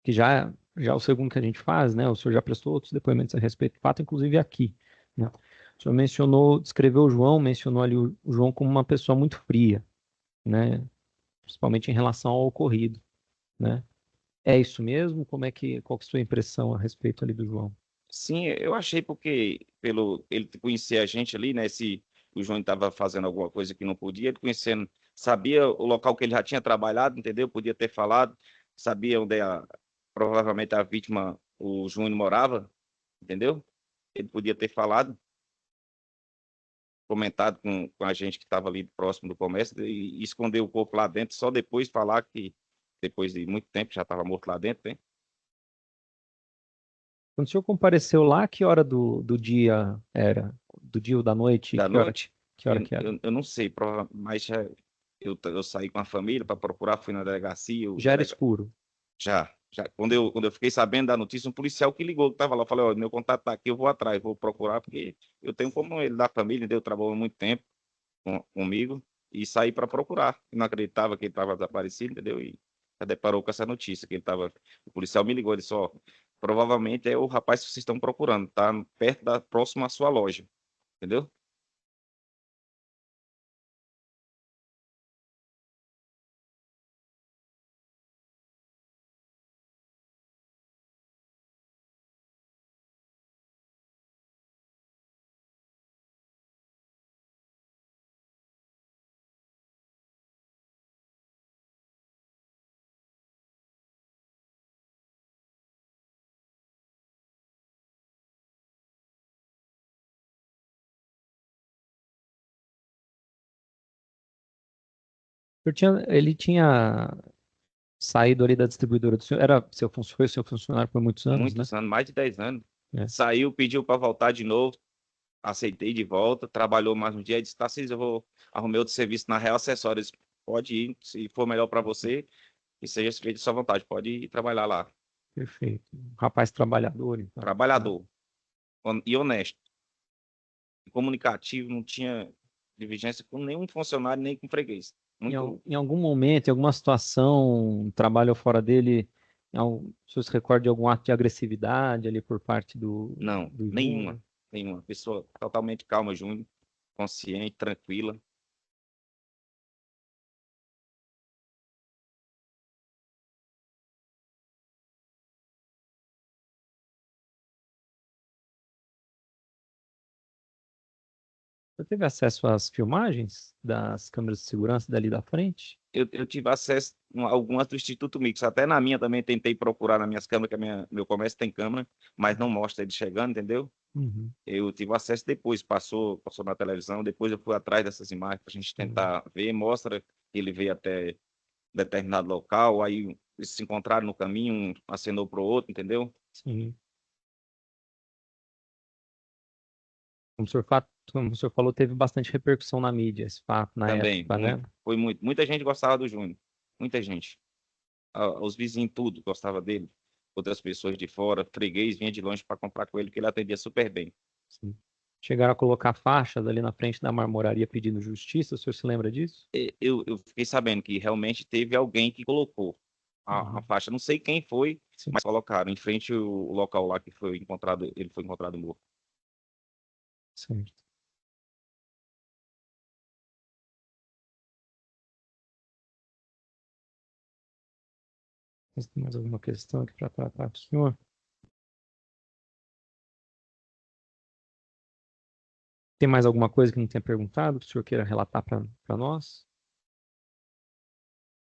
que já é o segundo que a gente faz, né? O senhor já prestou outros depoimentos a respeito do fato, inclusive aqui, né? O senhor descreveu o João, mencionou ali o João como uma pessoa muito fria, né? Principalmente em relação ao ocorrido, né? É isso mesmo? Qual que é a sua impressão a respeito ali do João? Sim, eu achei porque ele conhecia a gente ali, né? Se o Júnior estava fazendo alguma coisa que não podia, ele conhecendo, sabia o local que ele já tinha trabalhado, entendeu? Podia ter falado, sabia onde provavelmente a vítima, o Júnior, morava, entendeu? Ele podia ter falado, comentado com a gente que estava ali próximo do comércio e esconder o corpo lá dentro, só depois falar que, depois de muito tempo, já estava morto lá dentro, né? Quando o senhor compareceu lá, que hora do dia era? Do dia ou da noite? Da noite, Que hora que era? eu não sei, mas eu saí com a família para procurar, fui na delegacia. Já era escuro. Já. Quando eu fiquei sabendo da notícia, um policial que ligou, que estava lá, eu falei, ó, meu contato tá aqui, eu vou atrás, vou procurar, porque eu tenho como ele da família, entendeu? Trabalhou muito tempo comigo, e saí para procurar. Eu não acreditava que ele estava desaparecido, entendeu? E já deparou com essa notícia, que ele tava, o policial me ligou, ele disse, ó, provavelmente é o rapaz que vocês estão procurando, tá perto próximo à sua loja, entendeu? Ele tinha saído ali da distribuidora do senhor, foi seu funcionário por muitos anos, né? Muitos anos, mais de 10 anos. É. Saiu, pediu para voltar de novo, aceitei de volta, trabalhou mais um dia e disse, Tarcísio, eu vou arrumar outro serviço na Real Acessórios, pode ir, se for melhor para você, e seja feito de sua vontade, pode ir trabalhar lá. Perfeito. Um rapaz trabalhador, então. Trabalhador e honesto, e comunicativo, não tinha divergência com nenhum funcionário, nem com freguês. Em algum momento, em alguma situação, trabalho fora dele, o senhor se recorda de algum ato de agressividade ali por parte Não, do nenhuma. Júnior? Nenhuma. Pessoa totalmente calma, Júnior, consciente, tranquila. Você teve acesso às filmagens das câmeras de segurança dali da frente? Eu tive acesso a algumas do Instituto Mix, até na minha também tentei procurar nas minhas câmeras, que meu comércio tem câmera, mas não mostra ele chegando, entendeu? Uhum. Eu tive acesso depois, passou na televisão, depois eu fui atrás dessas imagens para a gente tentar ver, mostra que ele veio até determinado local, aí eles se encontraram no caminho, um acenou para o outro, entendeu? Sim. Como o senhor falou, teve bastante repercussão na mídia esse fato na Também, época, né? foi muito. Muita gente gostava do Júnior, muita gente. Os vizinhos tudo gostava dele, outras pessoas de fora, freguês vinha de longe para comprar com ele, que ele atendia super bem. Sim. Chegaram a colocar faixas ali na frente da marmoraria pedindo justiça, o senhor se lembra disso? Eu fiquei sabendo que realmente teve alguém que colocou a faixa, não sei quem foi, Sim. mas colocaram em frente o local lá que foi encontrado, ele foi encontrado morto. Certo. Mas tem mais alguma questão aqui para tratar com o senhor? Tem mais alguma coisa que não tenha perguntado que o senhor queira relatar para nós?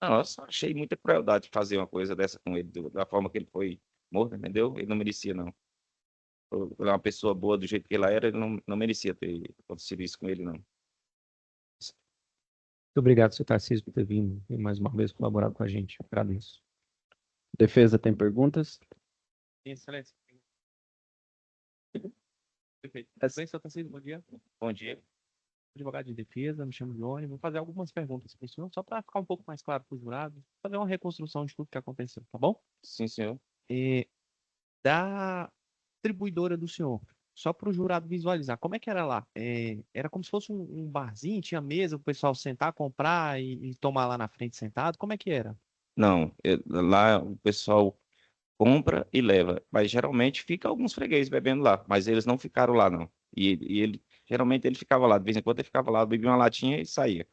Não, eu só achei muita crueldade fazer uma coisa dessa com ele, da forma que ele foi morto, entendeu? Ele não merecia, não. Ele é uma pessoa boa do jeito que ele era, ele não merecia ter acontecido isso com ele, não. Muito obrigado, senhor Tarcísio, por ter vindo e mais uma vez colaborado com a gente. Agradeço. Defesa tem perguntas? Excelência. Perfeito. Bem, senhor Tarcísio, bom dia. Bom dia. Advogado de defesa, me chamo Johnny. Vou fazer algumas perguntas para o senhor, só para ficar um pouco mais claro para o jurado, fazer uma reconstrução de tudo que aconteceu, tá bom? Sim, senhor. Da distribuidora do senhor, só para o jurado visualizar, como é que era lá? Era como se fosse um barzinho, tinha mesa, o pessoal sentar, comprar e tomar lá na frente sentado, como é que era? Não, lá o pessoal compra e leva, mas geralmente fica alguns fregueses bebendo lá, mas eles não ficaram lá, não. Geralmente ele ficava lá, de vez em quando ele ficava lá, bebia uma latinha e saía.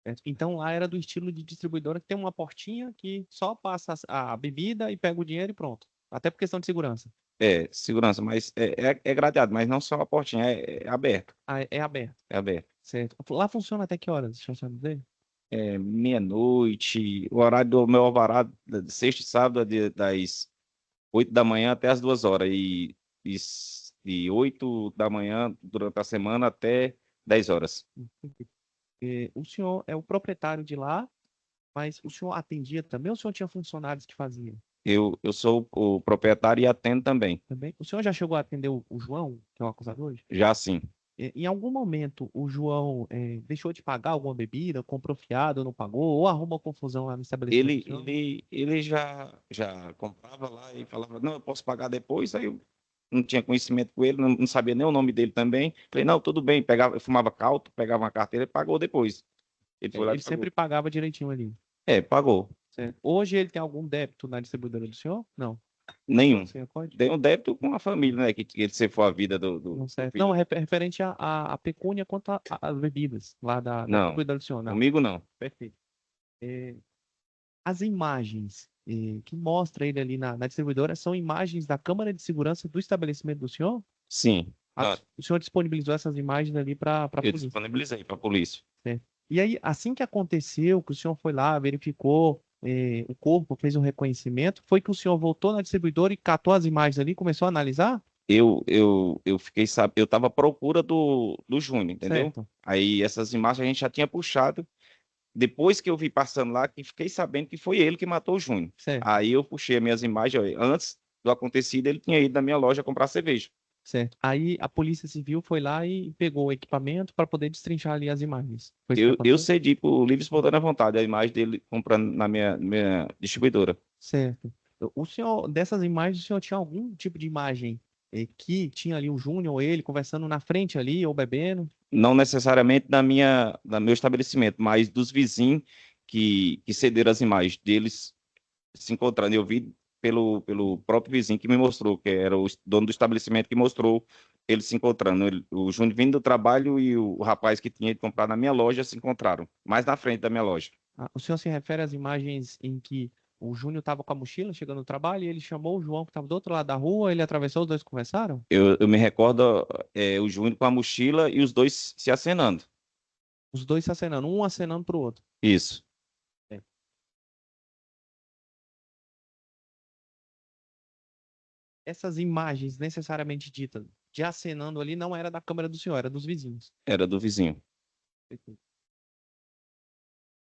Certo? Então lá era do estilo de distribuidora que tem uma portinha que só passa a bebida e pega o dinheiro e pronto. Até por questão de segurança. Segurança, mas é gradeado, mas não só a portinha, é aberto. Ah, é aberto. É aberto. Certo. Lá funciona até que horas? Deixa eu só dizer. Meia-noite, o horário do meu alvará, de sexta e sábado, das 8 da manhã até as 2 horas, e 8 da manhã durante a semana até 10 horas. O senhor é o proprietário de lá, mas o senhor atendia também ou o senhor tinha funcionários que faziam? Eu sou o proprietário e atendo também, Também? O senhor já chegou a atender o João, que é o acusador hoje? já sim. Em algum momento o João deixou de pagar alguma bebida, comprou fiado, não pagou, ou arruma confusão lá no estabelecimento do senhor? Ele já comprava lá e falava, não, eu posso pagar depois, aí eu não tinha conhecimento com ele, não sabia nem o nome dele também. Falei, não, tudo bem, eu fumava cauto, pegava uma carteira e pagou depois. Ele foi lá e Ele pagou. sempre pagava direitinho ali. Pagou. Certo. Hoje ele tem algum débito na distribuidora do senhor? Não. Nenhum. Você pode? Tem um débito com a família, né? Que ele se for a vida do Não, certo. filho. Não, é referente à pecúnia quanto às bebidas lá da Não. distribuidora do senhor. Não. Comigo não. Perfeito. As imagens que mostra ele ali na distribuidora são imagens da câmera de segurança do estabelecimento do senhor? Sim. O senhor disponibilizou essas imagens ali para a Eu polícia? disponibilizei para a polícia. E aí, assim que aconteceu, que o senhor foi lá, verificou o corpo, fez um reconhecimento, foi que o senhor voltou na distribuidora e catou as imagens ali, começou a analisar? Eu fiquei, eu estava à procura do Júnior, entendeu? Certo. Aí essas imagens a gente já tinha puxado. Depois que eu vi passando lá, que fiquei sabendo que foi ele que matou o Júnior. Certo. Aí eu puxei as minhas imagens. Ó, antes do acontecido, ele tinha ido na minha loja comprar cerveja. Certo. Aí a Polícia Civil foi lá e pegou o equipamento para poder destrinchar ali as imagens. Foi isso que Eu aconteceu? cedi por livre e espontânea vontade a imagem dele comprando na minha distribuidora. Certo. O senhor, dessas imagens, o senhor tinha algum tipo de imagem que tinha ali o Júnior ou ele conversando na frente ali ou bebendo? Não necessariamente da meu estabelecimento, mas dos vizinhos que cederam as imagens deles se encontrando. Eu vi pelo próprio vizinho que me mostrou, que era o dono do estabelecimento que mostrou eles se encontrando. O Júnior vindo do trabalho e o rapaz que tinha ido comprar na minha loja se encontraram, mais na frente da minha loja. O senhor se refere às imagens em que o Júnior estava com a mochila chegando no trabalho e ele chamou o João que estava do outro lado da rua, ele atravessou, os dois conversaram? Eu me recordo o Júnior com a mochila e os dois se acenando. Os dois se acenando, um acenando para o outro. Isso. Essas imagens necessariamente ditas de acenando ali não era da câmera do senhor, era dos vizinhos. Era do vizinho.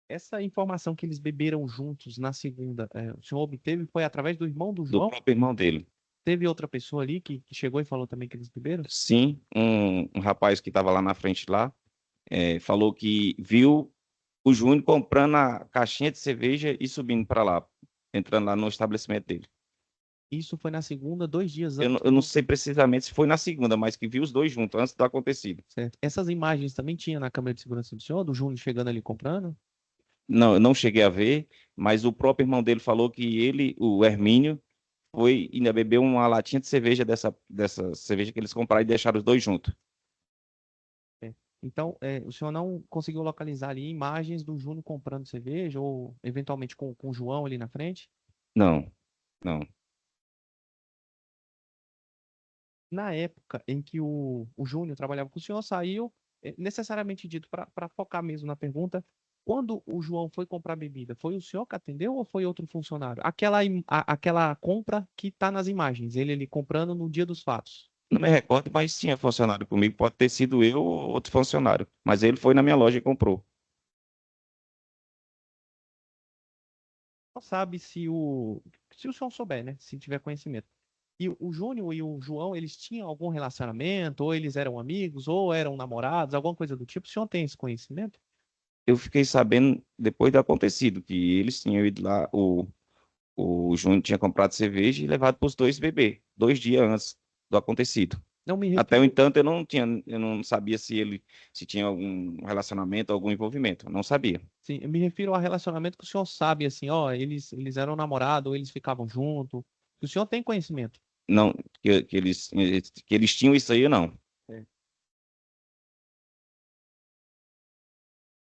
Essa informação que eles beberam juntos na segunda, o senhor obteve foi através do irmão do Do João? próprio irmão dele. Teve outra pessoa ali que chegou e falou também que eles beberam? Sim, um rapaz que estava lá na frente lá, falou que viu o Júnior comprando a caixinha de cerveja e subindo para lá, entrando lá no estabelecimento dele. Isso foi na segunda, 2 dias Eu, antes. eu não sei precisamente se foi na segunda, mas que viu os dois juntos, antes do acontecido. Certo. Essas imagens também tinha na câmera de segurança do senhor, do Júnior chegando ali comprando? Não, eu não cheguei a ver, mas o próprio irmão dele falou que ele, o Hermínio, foi ainda bebeu uma latinha de cerveja dessa cerveja que eles compraram e deixaram os dois juntos. Então, o senhor não conseguiu localizar ali imagens do Júnior comprando cerveja ou eventualmente com o João ali na frente? Não, não. Na época em que o Júnior trabalhava com o senhor, saiu, necessariamente dito, para focar mesmo na pergunta, quando o João foi comprar bebida, foi o senhor que atendeu ou foi outro funcionário? Aquela compra que está nas imagens, ele ali comprando no dia dos fatos. Não me recordo, mas tinha funcionário comigo. Pode ter sido eu ou outro funcionário. Mas ele foi na minha loja e comprou. Não sabe se o senhor souber, né? Se tiver conhecimento. E o Júnior e o João, eles tinham algum relacionamento, ou eles eram amigos, ou eram namorados, alguma coisa do tipo. O senhor tem esse conhecimento? Eu fiquei sabendo depois do acontecido, que eles tinham ido lá, o Júnior tinha comprado cerveja e levado para os dois beber, 2 dias antes do acontecido. Não me Até o refiro, entanto, eu não sabia se tinha algum relacionamento, algum envolvimento. Eu não sabia. sim, eu me refiro ao relacionamento que o senhor sabe, assim, ó, eles eram namorados, ou eles ficavam juntos. O senhor tem conhecimento. Não, que eles tinham isso aí, não.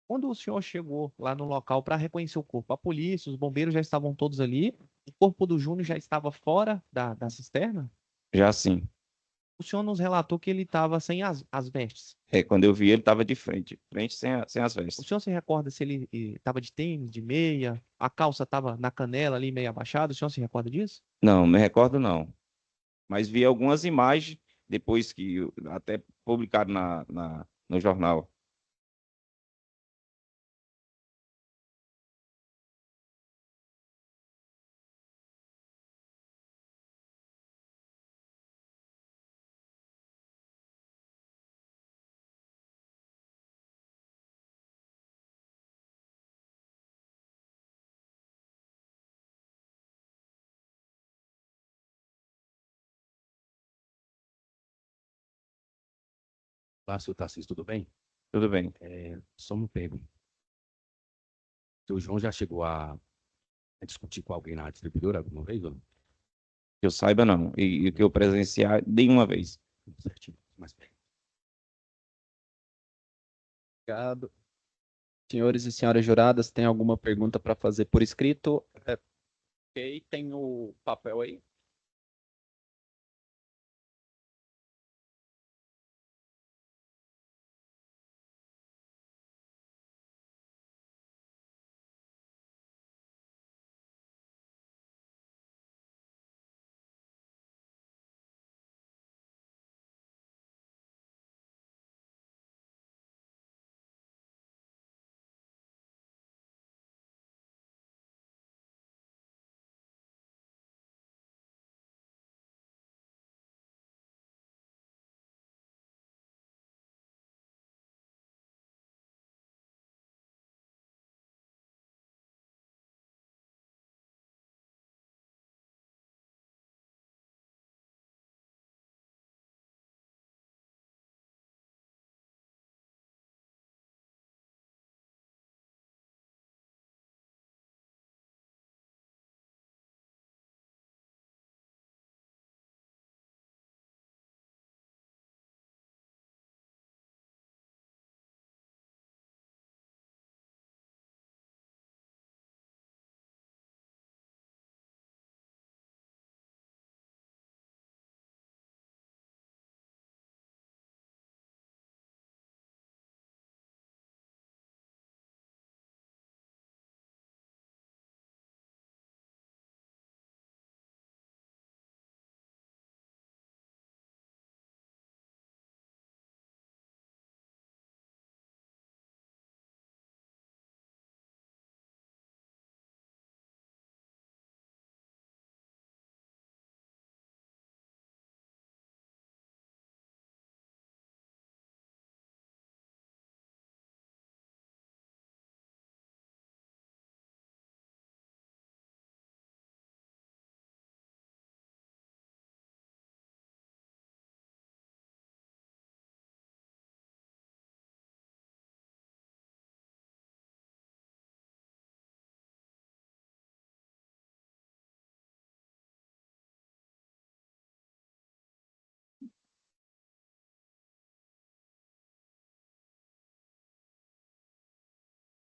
Quando o senhor chegou lá no local para reconhecer o corpo, a polícia, os bombeiros já estavam todos ali, o corpo do Júnior já estava fora da cisterna? Já assim, O senhor nos relatou que ele estava sem as vestes. quando eu vi ele, estava de frente sem as O vestes. senhor se recorda se ele estava de tênis, de meia, a calça estava na canela ali, meio abaixada? O senhor se recorda disso? Não, me recordo não. Mas vi algumas imagens depois que até publicaram no jornal. Olá, seu Tarcísio, tudo bem? Tudo bem. Só me pergunto. Seu João já chegou a discutir com alguém na distribuidora alguma vez? Ou não? Que eu saiba, não. E que eu presenciar nenhuma vez. Certinho. Mas bem. Obrigado. Senhores e senhoras juradas, tem alguma pergunta para fazer por escrito? Ok, tem o papel aí.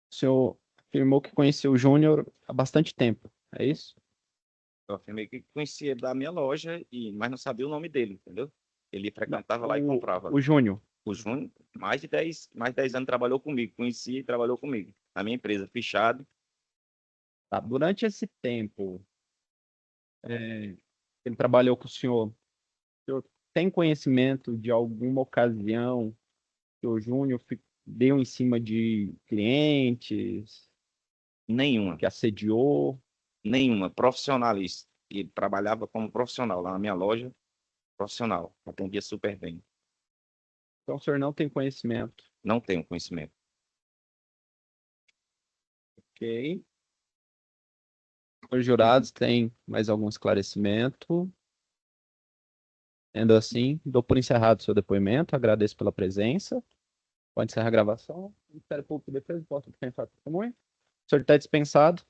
O senhor afirmou que conheceu o Júnior há bastante tempo, é isso? Eu afirmei que conhecia ele da minha loja, mas não sabia o nome dele, entendeu? Ele frequentava lá e comprava. O Júnior. O Júnior, mais de 10 anos trabalhou comigo, conheci e trabalhou comigo. Na minha empresa, fichado. Tá, durante esse tempo, ele trabalhou com o senhor tem conhecimento de alguma ocasião que o Júnior deu em cima de clientes, Nenhuma, que assediou? nenhuma. Profissionalista. Ele trabalhava como profissional lá na minha loja, profissional. Atendia super bem. Então o senhor não tem conhecimento. Não tenho conhecimento. Ok. Os jurados têm mais algum esclarecimento? Sendo assim, dou por encerrado o seu depoimento, agradeço pela presença. Pode encerrar a gravação. Ministério Público de Defesa, posso ficar em fato testemunha. O senhor está dispensado.